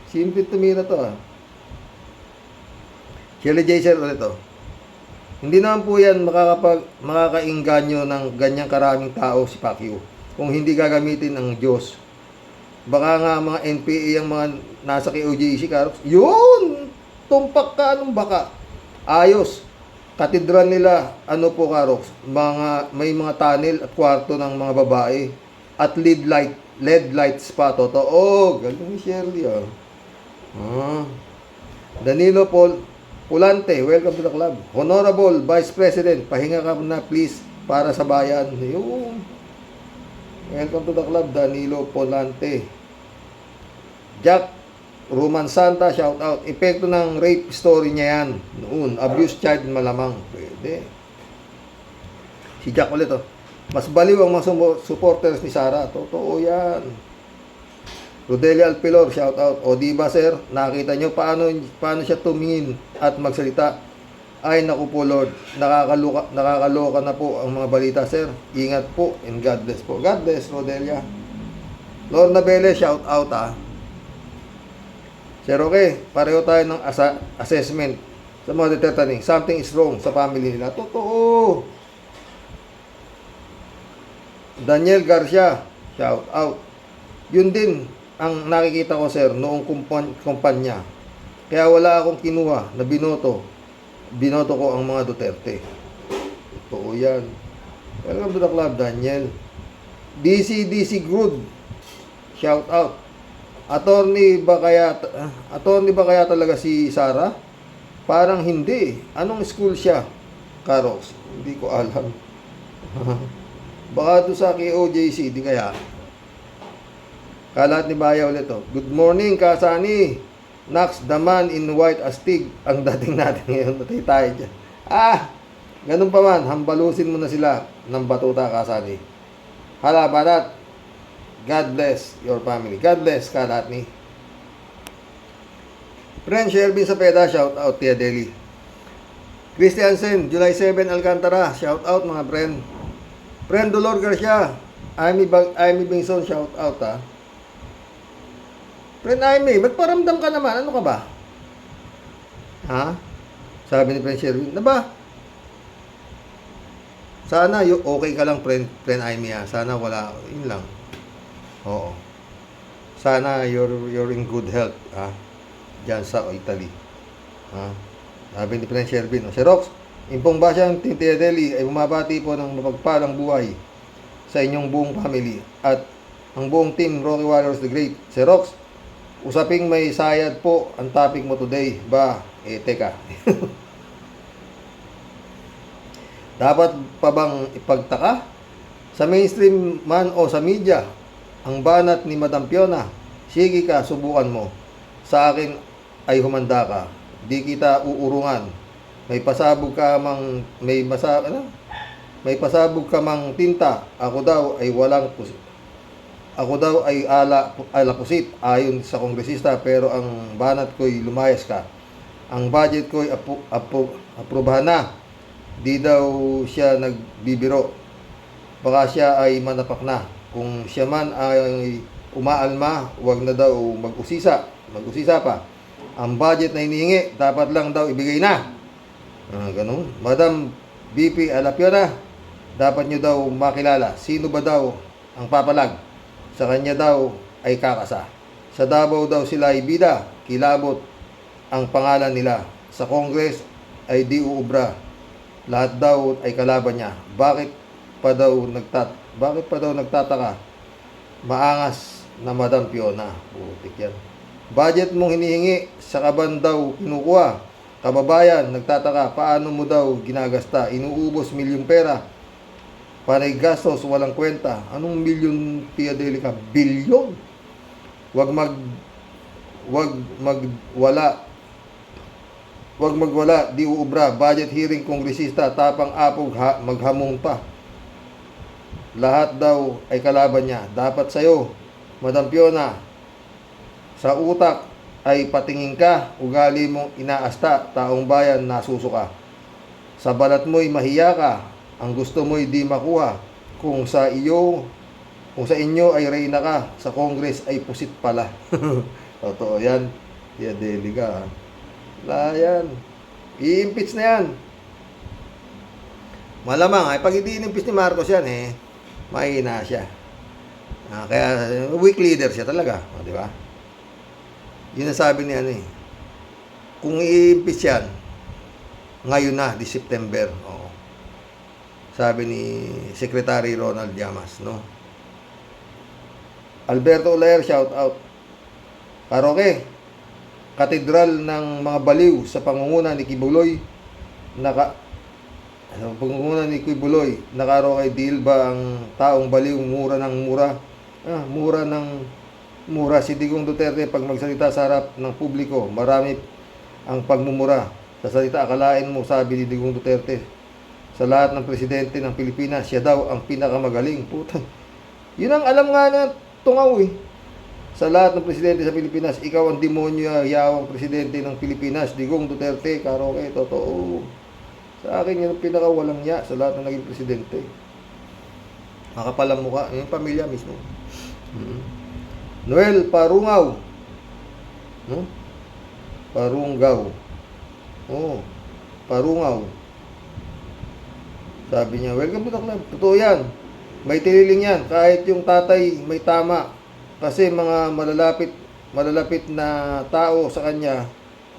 Simple tumira to ah. Shelly Jason ulit to. Hindi naman po yan makakainganyo ng ganyang karaming tao si Pacquiao kung hindi gagamitin ng Diyos. Baka nga mga NPA ang mga nasa KOJC, Karox. Yun! Tumpak ka, anong baka? Ayos. Katedral nila, ano po, Karox? May mga tunnel at kwarto ng mga babae. At LED lights pa. Totoo. Galing ni Shirley, ah. Danilo Pulante, welcome to the club. Honorable Vice President, pahinga ka na please para sa bayan. Yung. Welcome to the club, Danilo Pulante. Jack Roman Santa, shout out. Epekto ng rape story niya yan. Noon, abuse child malamang. Pwede. Si Jack ulit, oh. Mas baliw ang mga supporters ni Sara. Totoo yan. Rodelia Alpilor, shout out. O di ba sir, nakita nyo paano siya tumingin at magsalita? Ay naku po Lord, nakakaloka na po ang mga balita sir. Ingat po and God bless po. God bless Rodelia. Lorna Bele, shout out ah. Sir, okay, pareho tayo ng assessment sa mga determining. Something is wrong sa family nila. Totoo. Daniel Garcia, shout out. Yun din ang nakikita ko sir noong kumpanya. Kaya wala akong kinuha na binoto ko ang mga Duterte. Totoo yan. Welcome to the club, Daniel. DC Good, shout out. Attorney ba kaya talaga si Sara? Parang hindi. Anong school siya? Karox, hindi ko alam. Baka doon sa KOJC, di kaya. Kalat ni Baya ulit to. Good morning, Kasani. Nax, the man in white astig. Ang dating natin ngayon. Natay tayo dyan. Ganun pa man. Hambalusin mo na sila ng batuta, Kasani. Hala, Banat. God bless your family. God bless, Kalat ni. Friend Shelby Sapeda, shout out, Tia Deli. Christiansen, July 7, Alcantara, shout out mga friend. Friend Dolor Garcia, Amy Bingson, shout out ah. Friend Amy, magparamdam ka naman. Ano ka ba? Ha? Sabi ni Friend Sherwin. Na ba? Sana okay ka lang, friend Amy ha. Sana wala. Yun lang. Oo. Sana you're in good health. Ha? Diyan sa Italy. Ha? Sabi ni Friend Sherwin. Si Rox, impong ba siyang Tintiadeli ay bumabati po ng mapagpalang buhay sa inyong buong family at ang buong team Rocky Warriors the Great. Si Rox, usaping may sayad po ang topic mo today. Ba, teka. Dapat pa bang ipagtaka? Sa mainstream man o sa media, ang banat ni Madam Fiona, sige ka, subukan mo. Sa akin ay humanda ka. Di kita uurungan. May pasabog ka mang may pasabog ka mang tinta. Ako daw ay ala pusit ayon sa kongresista, pero ang banat ko'y lumayas ka. Ang budget ko'y aprubahan na. Di daw siya nagbibiro. Baka siya ay manapak na. Kung siya man ay umaalma, wag na daw mag-usisa pa. Ang budget na hinihingi, dapat lang daw ibigay na. Ganun. Madam BP Alapiona, dapat nyo daw makilala. Sino ba daw ang papalag? Sa kanya daw ay kakasa. Sa Davao daw sila ay bida. Kilabot ang pangalan nila. Sa Congress ay di uubra. Lahat daw ay kalaban niya. Bakit pa daw nagtataka? Maangas na Madam Fiona. Putik yan. Budget mong hinihingi, sa kaban daw kinukuha. Kababayan, nagtataka, paano mo daw ginagasta? Inuubos milyong pera. Panay gastos, walang kwenta. Anong milyon, Tia Delica? Bilyon? Wag magwala, di uubra. Budget hearing kongresista, tapang apog maghamong pa. lahat daw ay kalaban niya. Dapat sa'yo, Madam Fiona, sa utak ay patingin ka, ugali mong inaasta, taong bayan nasusuka. Sa balat mo'y mahiya ka, ang gusto mo'y di makuha. Kung sa inyo ay reyna ka, sa Congress ay pusit pala. Totoo yan. Yan, deli ka. Wala yan. I-impeach na yan. Malamang, ay pag hindi inimpeach ni Marcos yan, mahina siya. Kaya, weak leader siya talaga. Di ba? Yun ang sabi niya, kung i-impeach yan, ngayon na, di September. Oo. Sabi ni Secretary Ronald Llamas, no? Alberto Olayer, shout out. Paroke, katedral ng mga baliw sa pangunguna ni Kibuloy, nakaro kay deal ba ang taong baliw, mura ng mura? Mura ng mura. Si Digong Duterte pag magsalita sa harap ng publiko, marami ang pagmumura. Sa salita, akalain mo, sabi ni Digong Duterte, sa lahat ng presidente ng Pilipinas, siya daw ang pinakamagaling. Putang. Yun ang alam nga na tungaw Sa lahat ng presidente sa Pilipinas, ikaw ang demonyo, yawang presidente ng Pilipinas, Digong Duterte, Karoke, totoo. Sa akin, yun ang pinakawalang ya sa lahat ng naging presidente. Makapalang mukha, yung pamilya mismo. Noel Parungaw. Parungaw. Parungaw. Sabi niya, welcome to the club. Totoo yan. May tililing yan. Kahit yung tatay may tama. Kasi mga malalapit na tao sa kanya,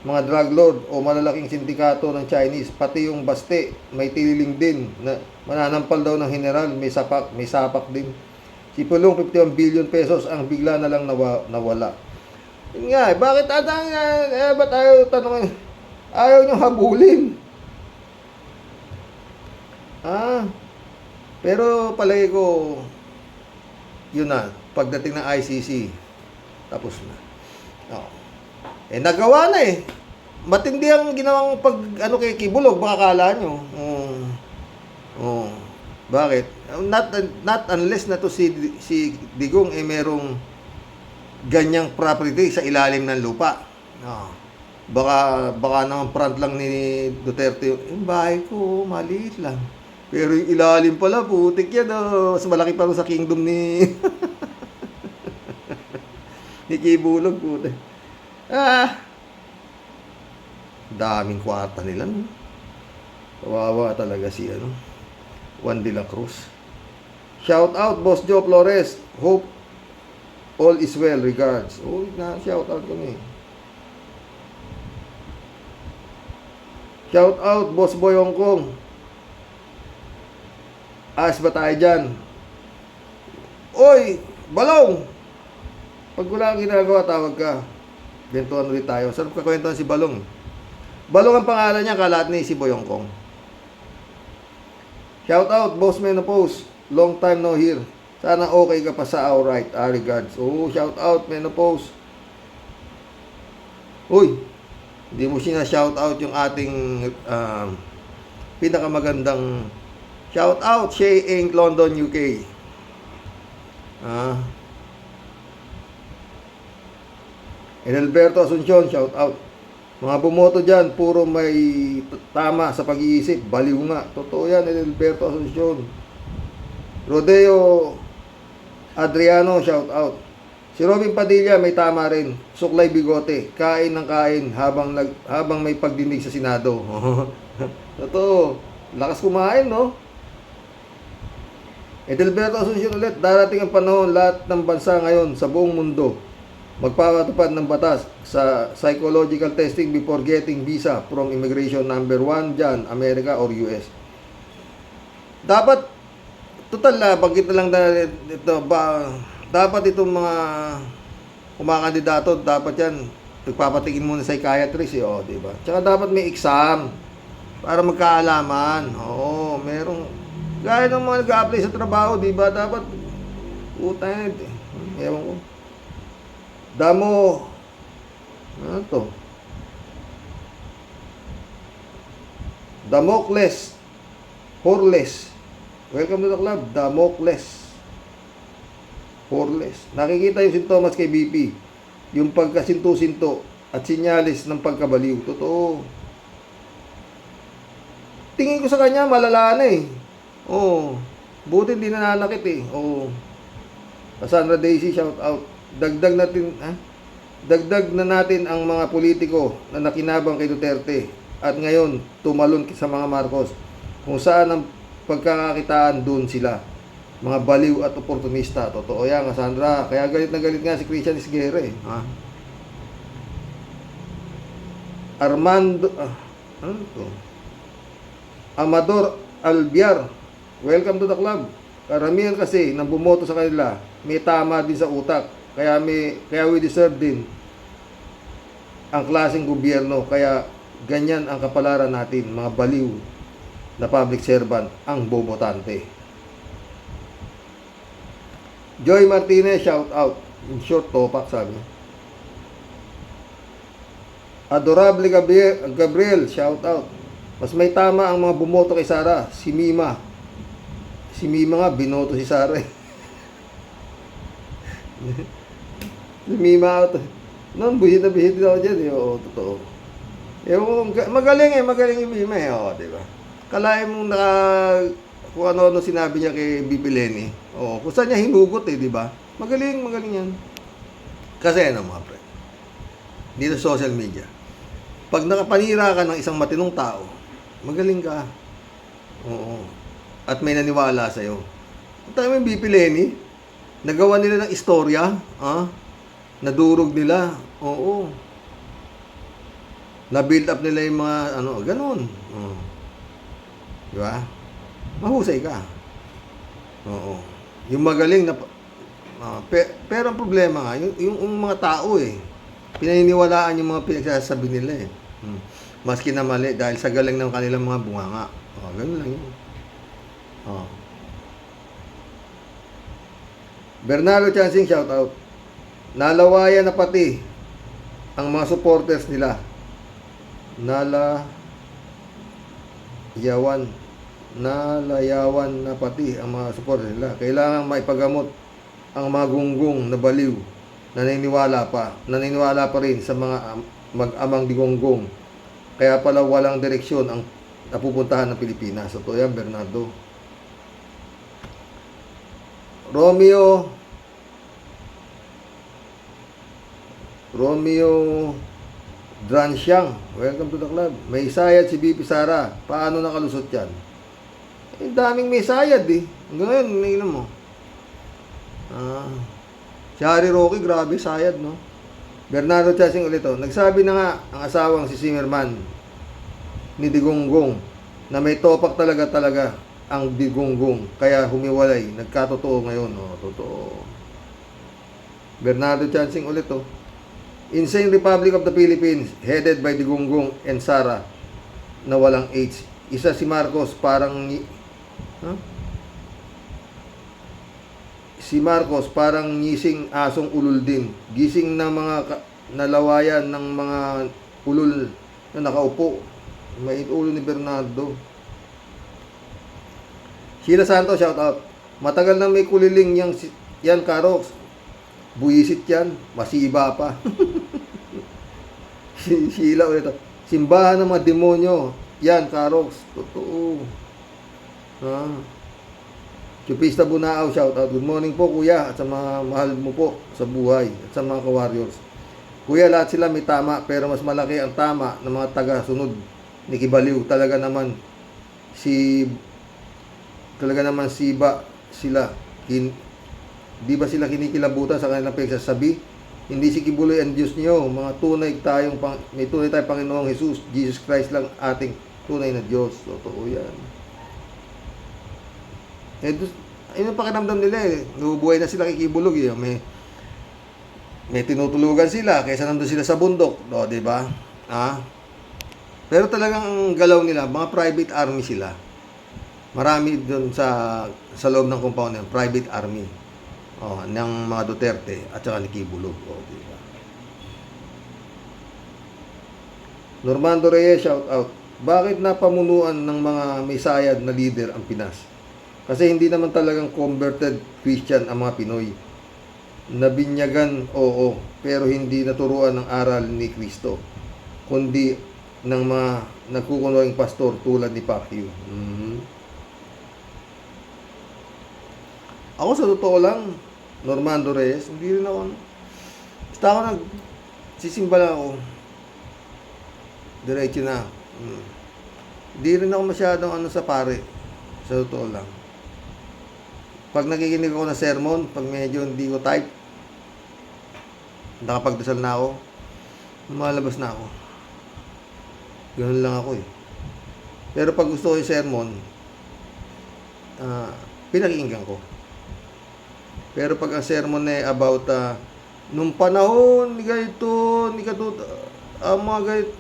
mga drug lord o malalaking sindikato ng Chinese, pati yung baste, may tililing din. Na mananampal daw ng general, may sapak din. Si Pulong, 51 billion pesos ang bigla na lang nawala. Yun nga, bakit ba't ayaw tanongin? Ayaw nyo habulin. Pero palagi ko, yun na, pagdating ng ICC, tapos na. Nagawa na Matindi ang ginawang kay Kibulog, baka kala nyo. Bakit? Not unless na to si Digong merong ganyang property sa ilalim ng lupa. Baka naman front lang ni Duterte yung bahay ko, maliit lang. Pero yung ilalim pala, putik yan. Mas malaki pa rin sa kingdom ni ni Kibulog, putik. Daming kwarta nila. Kawawa talaga si Juan de la Cruz. Shout out, Boss Joe Flores. Hope all is well. Regards. Shout out kami. Shout out, Boss Boy Hong Kong. As ba tayo dyan? Oy, Balong! Pag wala kang ginagawa, tawag ka. Bentuhan ulit tayo. Sarap kakwentuhan si Balong. Balong ang pangalan niya, kalat ni si Boy Hong Kong. Shout out, Boss Menopause. Long time no here. Sana okay ka pa sa alright. Regards. Shout out, Menopause. Uy, hindi mo shout out yung ating pinakamagandang shout out, Shay Inc. London, UK. Alberto Asuncion, shout out. Mga bumoto dyan, puro may tama sa pag-iisip. Baliw nga. Totoo yan, Alberto Asuncion. Rodeo Adriano, shout out. Si Robin Padilla, may tama rin. Suklay bigote. Kain ng kain habang may pagdinig sa Senado. Totoo. Lakas kumain, no? Edelberto Asuncion ulit. Darating ang panahon, lahat ng bansa ngayon sa buong mundo magpapatupad ng batas sa psychological testing before getting visa from immigration number 1 dyan, America or US. Dapat, total na, bagit na lang dapat itong mga kumakandidato, dapat yan, nagpapatingin muna sa psychiatrist, diba? Tsaka dapat may exam para magkaalaman. Merong, gaya ng mga nag-a-apply sa trabaho, diba? Dapat, ewan ko. Damo, ano to? Damocles, Horles, Welcome to the club. Damocles. Porles. Nakikita yung sintomas kay BP. Yung pagkasinto-sinto at sinyalis ng pagkabaliw. Totoo. Tingin ko sa kanya, malala na eh. Oo. Buti hindi nananakit eh. Oo. Cassandra Daisy, shout out. Dagdag na natin ang mga politiko na nakinabang kay Duterte at ngayon tumalon sa mga Marcos. Kung saan ang pagkakakitaan, doon sila. Mga baliw at oportunista. Totoo yan, Cassandra. Kaya galit na galit nga si Christian Isguera eh. Ha? Armando, ano to? Amador Albiar. Welcome to the club. Karamihan kasi nang bumoto sa kanila, may tama din sa utak. Kaya we deserve din ang klaseng gobyerno. Kaya ganyan ang kapalaran natin, mga baliw na public servant ang bobotante. Joy Martinez, shout out. In short, topak sabi. Adorable Gabriel, shout out. Mas may tama ang mga bumoto kay Sara. Si Mima. Si Mima nga, binoto si Sara eh. Si Mima out. Noon, buhit na ako dyan eh. Oo, totoo. Magaling yung Mima eh. Oo, diba? Kalahin mong kung ano sinabi niya kay BP Lenny. Oo, kung saan niya hinugot eh, diba? Magaling yan. Kasi ano mga pre, dito sa social media, pag nakapanira ka ng isang matinong tao, magaling ka. Oo. At may naniwala sa'yo. Ang tayo yung BP Lenny, nagawa nila ng istorya, nadurog nila, oo. Na-build up nila yung mga, ganun. Oo. Diba? Mahusay ka. Oo. Yung magaling na, pero ang problema nga, yung mga tao eh, pinaniniwalaan yung mga pinagsasabi nila eh. Maski na mali dahil sa galing ng kanilang mga bunganga. Ganun lang yun. Bernardo Chancing, shout out. Nalawayan na pati ang mga supporters nila. Nalayawan na pati ang mga supporters nila. Kailangan maipagamot ang mga gunggong na baliw na naniniwala pa rin sa mga mag-amang digonggong. Kaya pala walang direksyon ang napupuntahan ng Pilipinas. Ito yan, Bernardo. Romeo Dransyang, welcome to the club. May sayad si BP Sara. Paano nakalusot yan? Daming may sayad eh. Hanggang ngayon, nailan mo. Si Harry Roque, grabe sayad, no? Bernardo Chasing ulit, nagsabi na nga ang asawang si Zimmerman ni Digonggong na may topak talaga ang Digonggong. Kaya humiwalay. Nagkatotoo ngayon. Totoo. Bernardo Chasing ulit, Insane Republic of the Philippines headed by Digonggong and Sara na walang H. Isa si Marcos Si Marcos parang ngising asong ulul din. Gising ng mga nalawayan ng mga ulul na nakaupo. Mait ulo ni Bernardo. Sheila Santos, shout out. Matagal na may kuliling yan Karox. Buisit yan. Masiba pa. Sheila ulit. Simbahan ng mga demonyo. Yan Karox. Totoo. Chupista Bunaaw, shout out. Good morning po kuya at sa mga mahal mo po sa buhay at sa mga ka-warriors. Kuya, lahat sila may tama pero mas malaki ang tama ng mga taga-sunod ni Kibaliw. Talaga naman siba sila. Di ba sila kinikilabutan sa kanilang pagsasabi? Hindi si Kibuloy ang Diyos niyo. Mga may tunay tayong Panginoong Jesus Christ lang ating tunay na Diyos. Totoo yan. Ayun ang pakiramdam nila eh. Nabubuhay na sila kay Kibulog eh. May tinutulugan sila kaysa nandun sila sa bundok. Di ba? Pero talagang ang galaw nila, mga private army sila. Marami doon sa loob ng compound ng private army. Ng mga Duterte at saka ni Kibulog. Diba? Normando Reyes, shout out. Bakit napamunuan ng mga may sayad na leader ang Pinas? Kasi hindi naman talagang converted Christian ang mga Pinoy. Nabinyagan, oo, pero hindi naturuan ng aral ni Kristo, kundi ng mga nagkukunwaring pastor tulad ni Pacquiao. Ako sa totoo lang, Normando Reyes, hindi rin ako, basta ako nagsisimba lang ako, diretso na. Hindi rin ako masyadong sa pare, sa totoo lang. Pag nakikinig ako ng sermon, pag medyo hindi ko type, nakapagdasal na ako, lumalabas na ako. Ganun lang ako eh. Pero pag gusto ko yung sermon, pinakinggan ko. Pero pag ang sermon na about nung panahon ni ganito, ni katuto, mga ganito,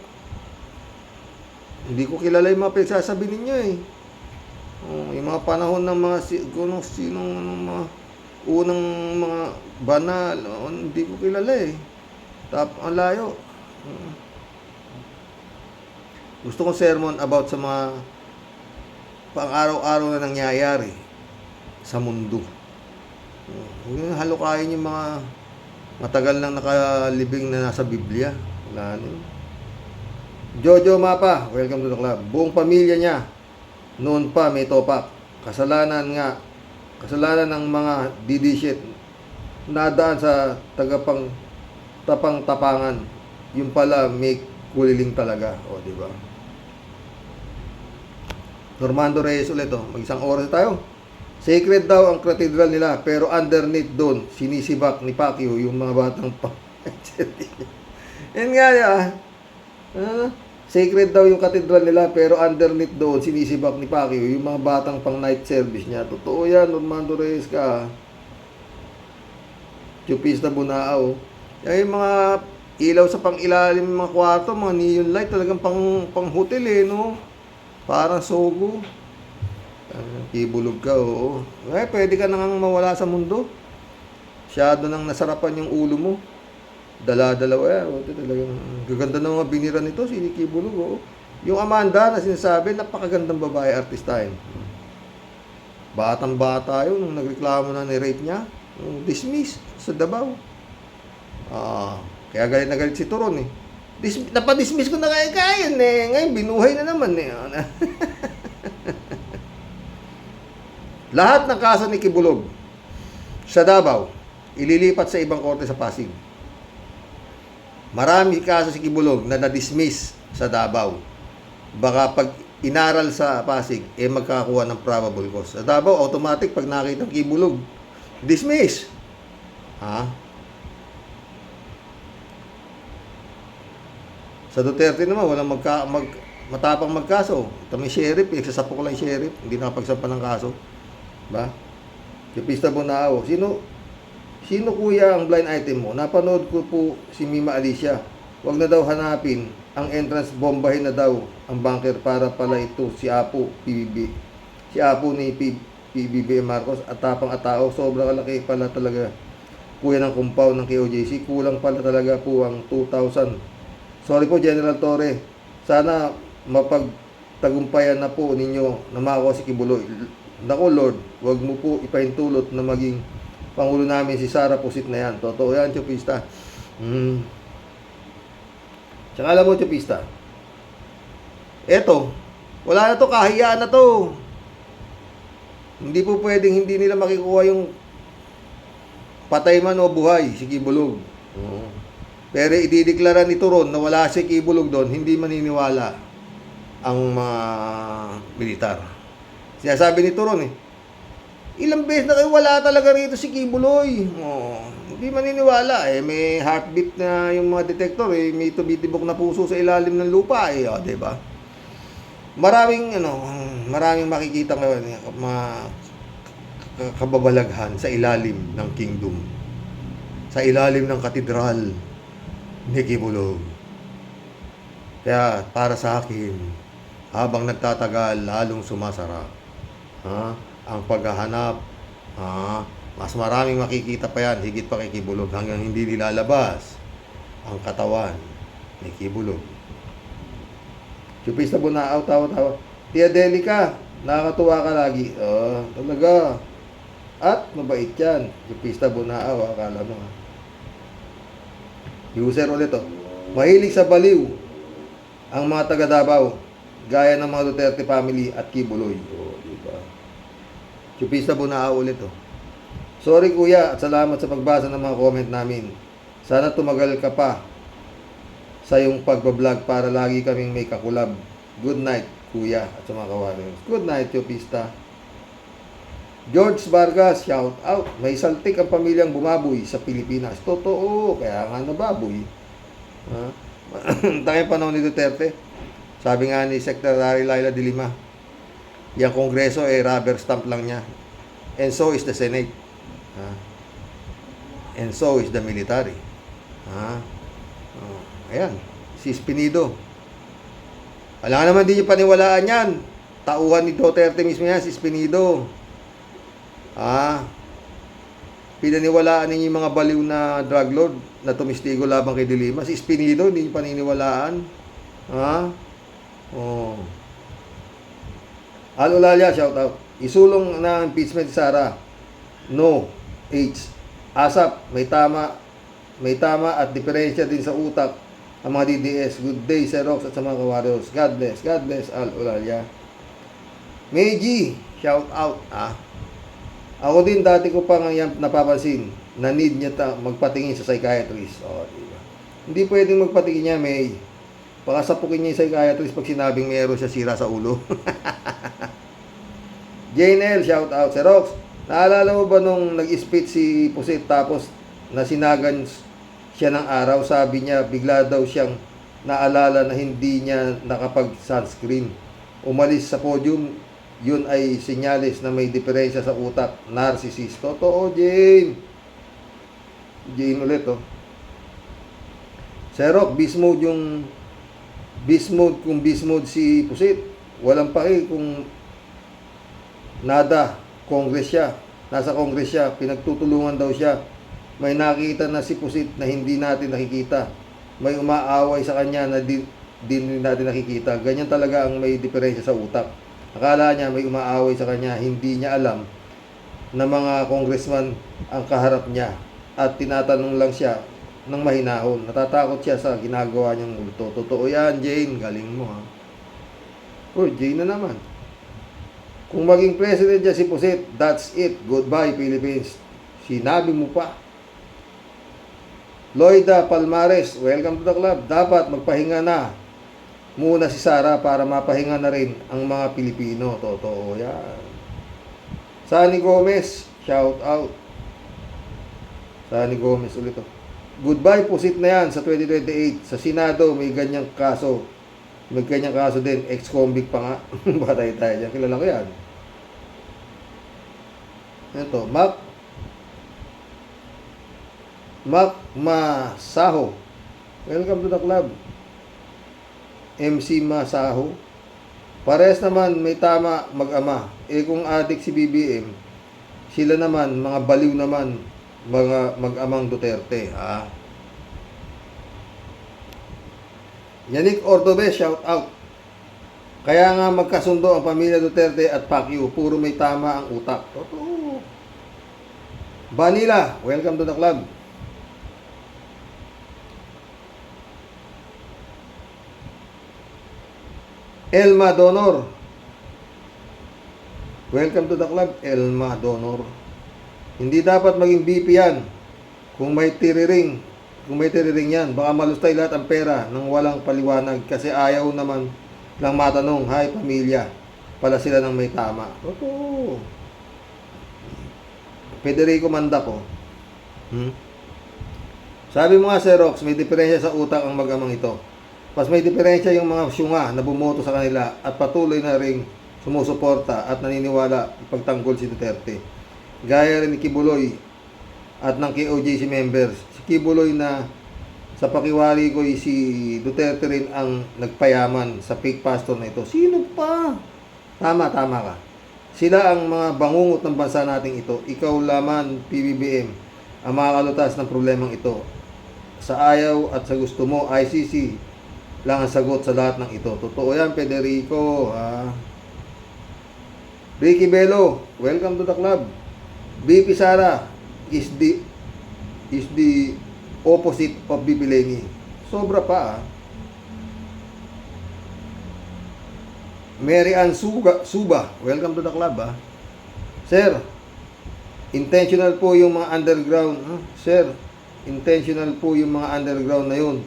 hindi ko kilala yung mga pinagsasabi ninyo eh. Yung mga panahon ng mga sinong mga unang mga banal, hindi ko kilala eh. Ang layo. Gusto kong sermon about sa mga pang-araw-araw na nangyayari sa mundo. Huwag nyo halukayin yung mga matagal nang nakalibing na nasa Biblia. Wala na yun. Jojo Mapa, welcome to the club. Buong pamilya niya noon pa may topak. Kasalanan ng mga didishit nadaan sa tapang-tapangan. Yung pala may kuliling talaga. O, di ba? Normando Reyes ulit, mag-isang oras tayo. Sacred daw ang katedral nila, pero underneath doon, sinisibak ni Pacquiao yung mga batang yan nga sacred daw yung katedral nila, pero underneath doon, sinisibak ni Pacquiao yung mga batang pang night service niya. Totoo yan, Normando Reyes ka. Chupista Bunao. Yung mga ilaw sa pang-ilalim ng mga kwarto, mga neon light, talagang pang hotel eh, no? Parang Sogo. Kibulog ka, oo. Pwede ka nang mawala sa mundo. Masyado nang nasarapan yung ulo mo. Dala-dalawa yan. Talagang gaganda ng mga binira nito, si Kibulog, oo. Yung Amanda na sinasabi, napakagandang babae, artista yun. Batang-bata yun, nung nagreklamo na ni-rape niya. Dismiss sa Davao. Kaya galit na galit si Turon eh. Napadismiss ko na kaya eh. Ngayon, binuhay na naman eh. Lahat ng kaso ni Kibulog sa Davao, ililipat sa ibang korte sa Pasig. Marami kaso si Kibulog na na-dismiss sa Davao. Baka pag inaral sa Pasig, magkakakuha ng probable cause. Sa Davao, automatic pag nakita ng Kibulog, dismiss. Sa Duterte naman, walang matapang magkaso. Ito may sheriff, nagsasapok lang yung sheriff, hindi nakapagsampa ng kaso. Ba? Chupista Bunao. Sino kuya ang blind item mo? Napanood ko po si Mima Alicia. Huwag na daw hanapin ang entrance, bombahin na daw ang bunker para pala ito si Apo PBB. Si Apo ni PBBM Marcos at tapang at tao. Sobrang kalaki pala talaga kuya ng compound ng KOJC. Kulang pala talaga po ang 2,000. Sorry po, General Torre. Sana mapagtagumpayan na po ninyo na makakuha si Kibuloy. Nako Lord, wag mo po ipahintulot na maging Pangulo namin si Sara Pusit na yan. Totoo yan, Chupista. Tsaka alam mo, Chupista, eto, wala na to, kahiyaan na to. Hindi po pwedeng hindi nila makikuha yung patay man o buhay, si Kibulog. Pero idideklara ni Turon na wala si Kibulog doon, hindi maniniwala ang mga militar. Sinasabi ni Turon ilang beses na kayo wala talaga rito si Kibuloy. Hindi maniniwala may heartbeat na yung mga detector may tumitibok na puso sa ilalim ng lupa di ba? Maraming makikita ngayon mga kababalaghan sa ilalim ng kingdom. Sa ilalim ng katedral ni Kibulog. Kaya para sa akin, habang nagtatagal, lalong sumasarap. Ang paghahanap, mas maraming makikita pa yan, higit pa kay Kibulog, hanggang hindi nilalabas ang katawan ni Kibulog. Chupista Bunao, tawa-tawa. Tia Delica, Nakakatuwa ka lagi. Oh, talaga. At mabait yan. Yung Pista Bonao, akala mo ha. User ulit oh. Mahilig sa baliw ang mga taga Davao, gaya ng mga Duterte family at Kibuloy. Oh, diba? Yung Pista Bonao ulit oh. Sorry kuya at salamat sa pagbasa ng mga comment namin. Sana tumagal ka pa sa iyong pagbablog para lagi kaming may kakulab. Good night kuya at sa mga kawarriors. Good night yung Pista. George Vargas, shout out. May saltik ang pamilyang bumaboy sa Pilipinas. Totoo, kaya nga nababoy. Ha? Tanging panahon ni Duterte. Sabi nga ni Secretary Laila de Lima, yung Kongreso rubber stamp lang niya. And so is the Senate. Ha? And so is the military. Ha? Oh, ayan, si Espinido. Wala naman din yung paniwalaan yan. Tauhan ni Duterte mismo yan, si Espinido. Pinaniwalaan ninyo yung mga baliw na drug lord na tumistigo labang kay De Lima. Si Espinido, hindi nyo paniniwalaan. Oh. Al-Ulalia, shout out. Isulong na impeachment si Sara. No. H. ASAP, may tama at diferensya din sa utak ang mga DDS. Good day, Sir Rox at sa mga kawarriors. God bless, Al-Ulalia. Meiji, shout out. Ako din dati ko pa ngayon napapansin na need niya magpatingin sa psychiatrist. Oh, diba? Hindi pwedeng magpatingin niya, May. Pakasapukin niya yung psychiatrist pag sinabing meron siya sira sa ulo. Jane L, shout out. Sir Rox, naalala mo ba nung nag-speech si Pusit tapos nasinagan siya ng araw? Sabi niya, bigla daw siyang naalala na hindi niya nakapag-sunscreen. Umalis sa podium, yun ay senyales na may diferensya sa utak. Narcissist. Totoo, Jane. Jane ulit, oh. Sir Rock, beast mode kung beast mode si Pusit. Walang paki kung nada. Congress siya. Nasa Congress siya. Pinagtutulungan daw siya. May nakita na si Pusit na hindi natin nakikita. May umaaway sa kanya na di natin nakikita. Ganyan talaga ang may diferensya sa utak. Akala niya may umaaway sa kanya, hindi niya alam na mga congressman ang kaharap niya at tinatanong lang siya ng mahinahon. Natatakot siya sa ginagawa niyang multo. Totoo yan, Jane. Galing mo, ha? Oh, Jane na naman. Kung maging president niya si Pusit, that's it. Goodbye, Philippines. Sinabi mo pa. Loida Palmares, welcome to the club. Dapat magpahinga na muna si Sara para mapahinga na rin ang mga Pilipino. Totoo yan. Sunny Gomez, shout out. Sunny Gomez ulit. Goodbye, Pusit na yan sa 2028. Sa Senado, may ganyang kaso. May ganyang kaso din. Ex-convict pa nga. Batay tayo dyan. Kilala ko yan. Ito, Mac Masaho. Welcome to the club. MC Masaho. Pares naman may tama mag-ama. Kung adik si BBM, sila naman, mga baliw naman, mga mag-amang Duterte. Yannick Ordobes, shout out. Kaya nga magkasundo ang pamilya Duterte at Pacquiao. Puro may tama ang utak. Totoo. Vanilla, welcome to the club. Elma Donor. Welcome to the club, Elma Donor. Hindi dapat maging BP yan. Kung may tiriring yan, baka malustay lahat ang pera nang walang paliwanag kasi ayaw naman lang matanong, hi pamilya, pala sila ng may tama. Totoo. Federico Mandaco. Sabi mo nga, Sir Rox, may diferensya sa utak ang mag-amang ito. Mas may diferensya yung mga syunga na bumoto sa kanila at patuloy na ring sumusuporta at naniniwala ipagtanggol si Duterte. Gaya rin ni Kibuloy at ng KOJC members. Si Kibuloy na sa pakiwari ko si Duterte rin ang nagpayaman sa fake pastor na ito. Sino pa? Tama ka. Sila ang mga bangungot ng bansa nating ito. Ikaw laman, PBBM, ang makakalutas ng problemang ito. Sa ayaw at sa gusto mo, ICC lang ang sagot sa lahat ng ito. Totoo yan, Federico. Ricky Bello, welcome to the club. BP Sara is the opposite of BP Lenny. Sobra pa, ah. Mary Ann Suba, welcome to the club, ah. Sir, intentional po yung mga underground. Sir, intentional po yung mga underground na yun.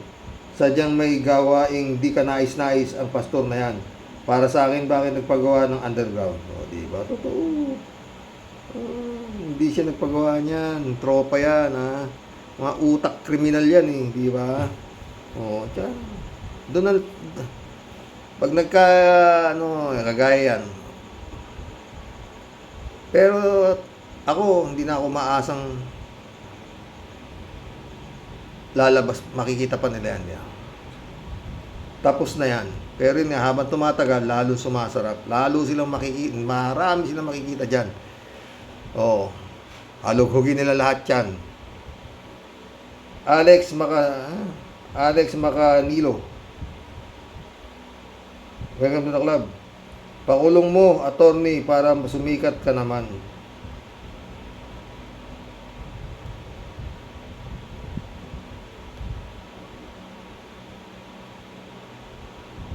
Sadyang may gawaing di ka nais-nais ang pastor na yan. Para sa akin, bakit nagpagawa ng underground? O, di ba? Totoo. Hindi siya nagpagawa niyan. Tropa yan, ha? Mga utak kriminal yan, eh. Di ba? O, tiyan. Donald, pag kagaya yan. Pero, ako, hindi na ako maasang lalabas, makikita pa nila yan. Tapos na yan. Pero yun nga, habang tumatagal, lalo sumasarap. Lalo silang makikita, marami silang makikita dyan. Oo. Halughugin nila lahat yan. Alex Macanilo. Welcome to the club. Pakulong mo, attorney, para sumikat ka naman.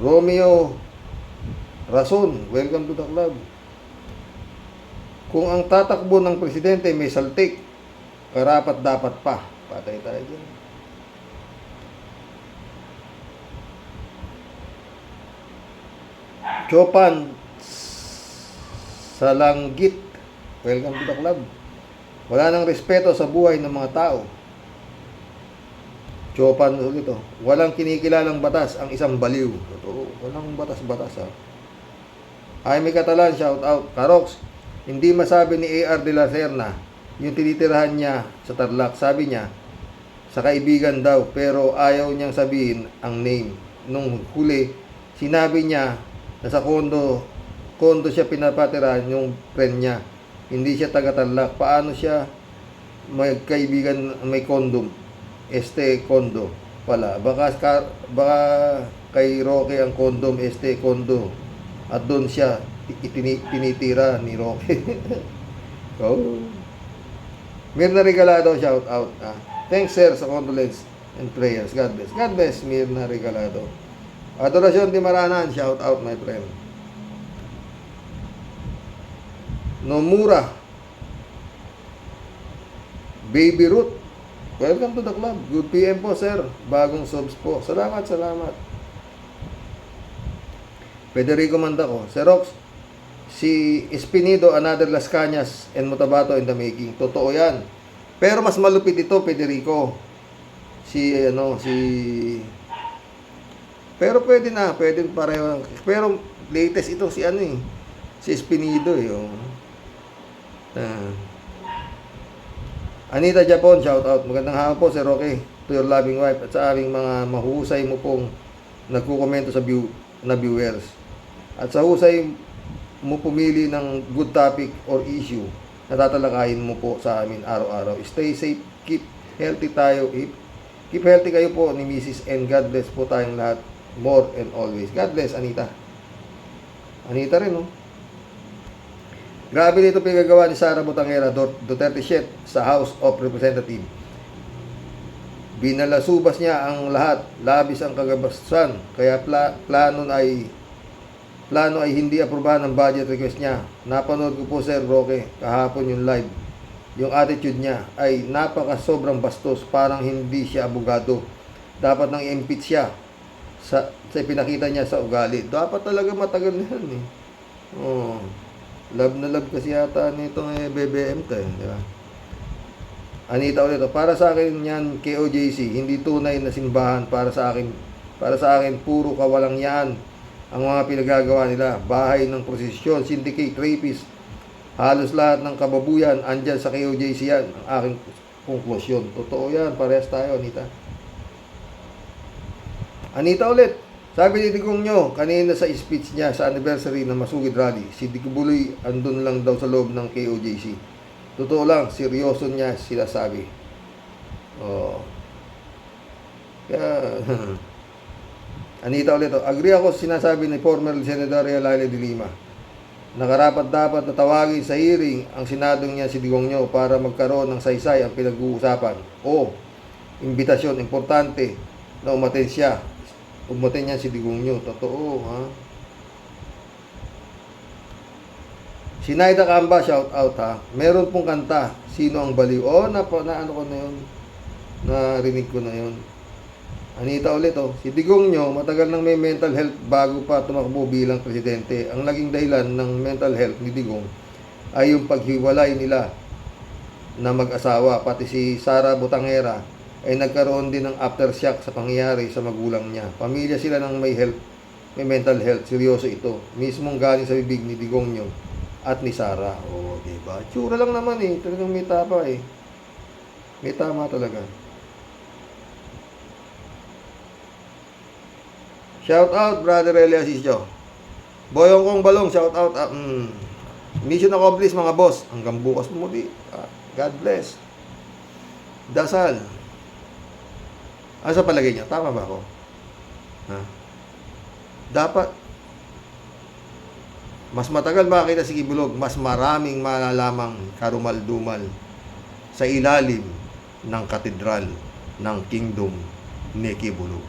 Romeo Rason, welcome to the club. Kung ang tatakbo ng presidente may saltik, karapat dapat pa. Patay tayo dyan. Chopan Salanggit, welcome to the club. Wala nang respeto sa buhay ng mga tao. Chopan ulit, oh. Walang kinikilalang batas ang isang baliw. Totoo, walang batas-batas, ha. Jaime Catalan, shout out. Karox, hindi masabi ni A.R. de la Serna yung tinitirahan niya sa Tarlac. Sabi niya, sa kaibigan daw, pero ayaw niyang sabihin ang name. Nung huli, sinabi niya na sa kondo siya pinapatirahan yung friend niya. Hindi siya taga Tarlac. Paano siya may kaibigan may kondom? Kondo pala. Baka kay Roque ang kondom, kondo. At doon siya tinitira ni Roque. Oh. Mirna Regalado, shout out. Thanks, sir, sa condolence and prayers. God bless. God bless, Mirna Regalado. Adoracion de Maranan, shout out, my friend. Nomura. Baby Ruth, welcome to the club. Good PM po, sir. Bagong subs po. Salamat. Federico Mandaco. Sir Rox, si Espinido, another Las Cañas and Motabato in the making. Totoo yan. Pero mas malupit ito, Federico. Pero pwede pareho. Pero latest ito si Espinido, Anita Japon, shout out. Magandang hapon po, Sir Roque, to your loving wife at sa aming mga mahusay mo pong nagkukomento sa viewers. At sa husay mo pumili ng good topic or issue na tatalakayin mo po sa amin araw-araw. Stay safe, keep healthy tayo. Keep healthy kayo po ni Mrs. and God bless po tayong lahat. More and always. God bless, Anita. Anita rin, no? Grabe dito pinagagawa ni Sara Butangera Duterte Shet sa House of Representatives. Binalasubas niya ang lahat, labis ang kagabastusan, kaya plano ay hindi aprobahan ng budget request niya. Napanood ko po, Sir Roque, kahapon yung live. Yung attitude niya ay sobrang bastos, parang hindi siya abogado. Dapat nang i-impeach siya sa pinakita niya sa ugali. Dapat talaga matagal na yan, eh. Oh. Love na love kasi yata nitong BBM to, di ba? Anita ulit, para sa akin yan, KOJC, hindi tunay na simbahan. Para sa akin puro kawalang yan ang mga pinagagawa nila. Bahay ng prosesyon, syndicate, rapist, halos lahat ng kababuyan andyan sa KOJC yan. Ang aking konklusyon. Totoo yan, parehas tayo, Anita. Anita ulit, sabi ni Digong nyo kanina sa speech niya sa anniversary ng Masugid Rally, si Digbuloy andun lang daw sa loob ng KOJC. Totoo lang, seryoso niya sila sabi. Oh. Kaya, Anita ulit, agree ako sa sinasabi ni former Senator Laila de Lima. Nakarapat-dapat na tawagin sa hearing ang senadong niya si Digongyo para magkaroon ng saysay ang pinag-uusapan o imbitasyon importante na umaten siya. Umaten niya si Digongyo. Totoo, ha? Si Naida Kamba, shout out, ha? Meron pong kanta, Sino ang Baliw? Oh, na ano ko na yun. Narinig ko na yun. Anita ulit, oh. Si Digongyo, matagal nang may mental health bago pa tumakbo bilang presidente. Ang naging dahilan ng mental health ni Digong ay yung paghiwalay nila na mag-asawa. Pati si Sara Botangera ay nagkaroon din ng aftershock sa pangyayari sa magulang niya. Pamilya sila ng may mental health. Seryoso ito. Mismong galing sa bibig ni Digongyo at ni Sara. Oh, diba? Tsura lang naman eh. Talagang may tapa eh. May tama talaga. Shout out, Brother Eli Asisio. Boyong kong balong, shout out. Mission accomplished, mga boss. Hanggang bukas muli. God bless. Dasal. Ano sa palagay niya? Tama ba ako? Ha? Dapat mas matagal makakita si Kibulog, mas maraming malalamang karumal-dumal sa ilalim ng katedral ng Kingdom ni Kibulog.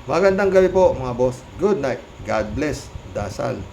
Magandang gabi po, mga boss. Good night. God bless. Dasal.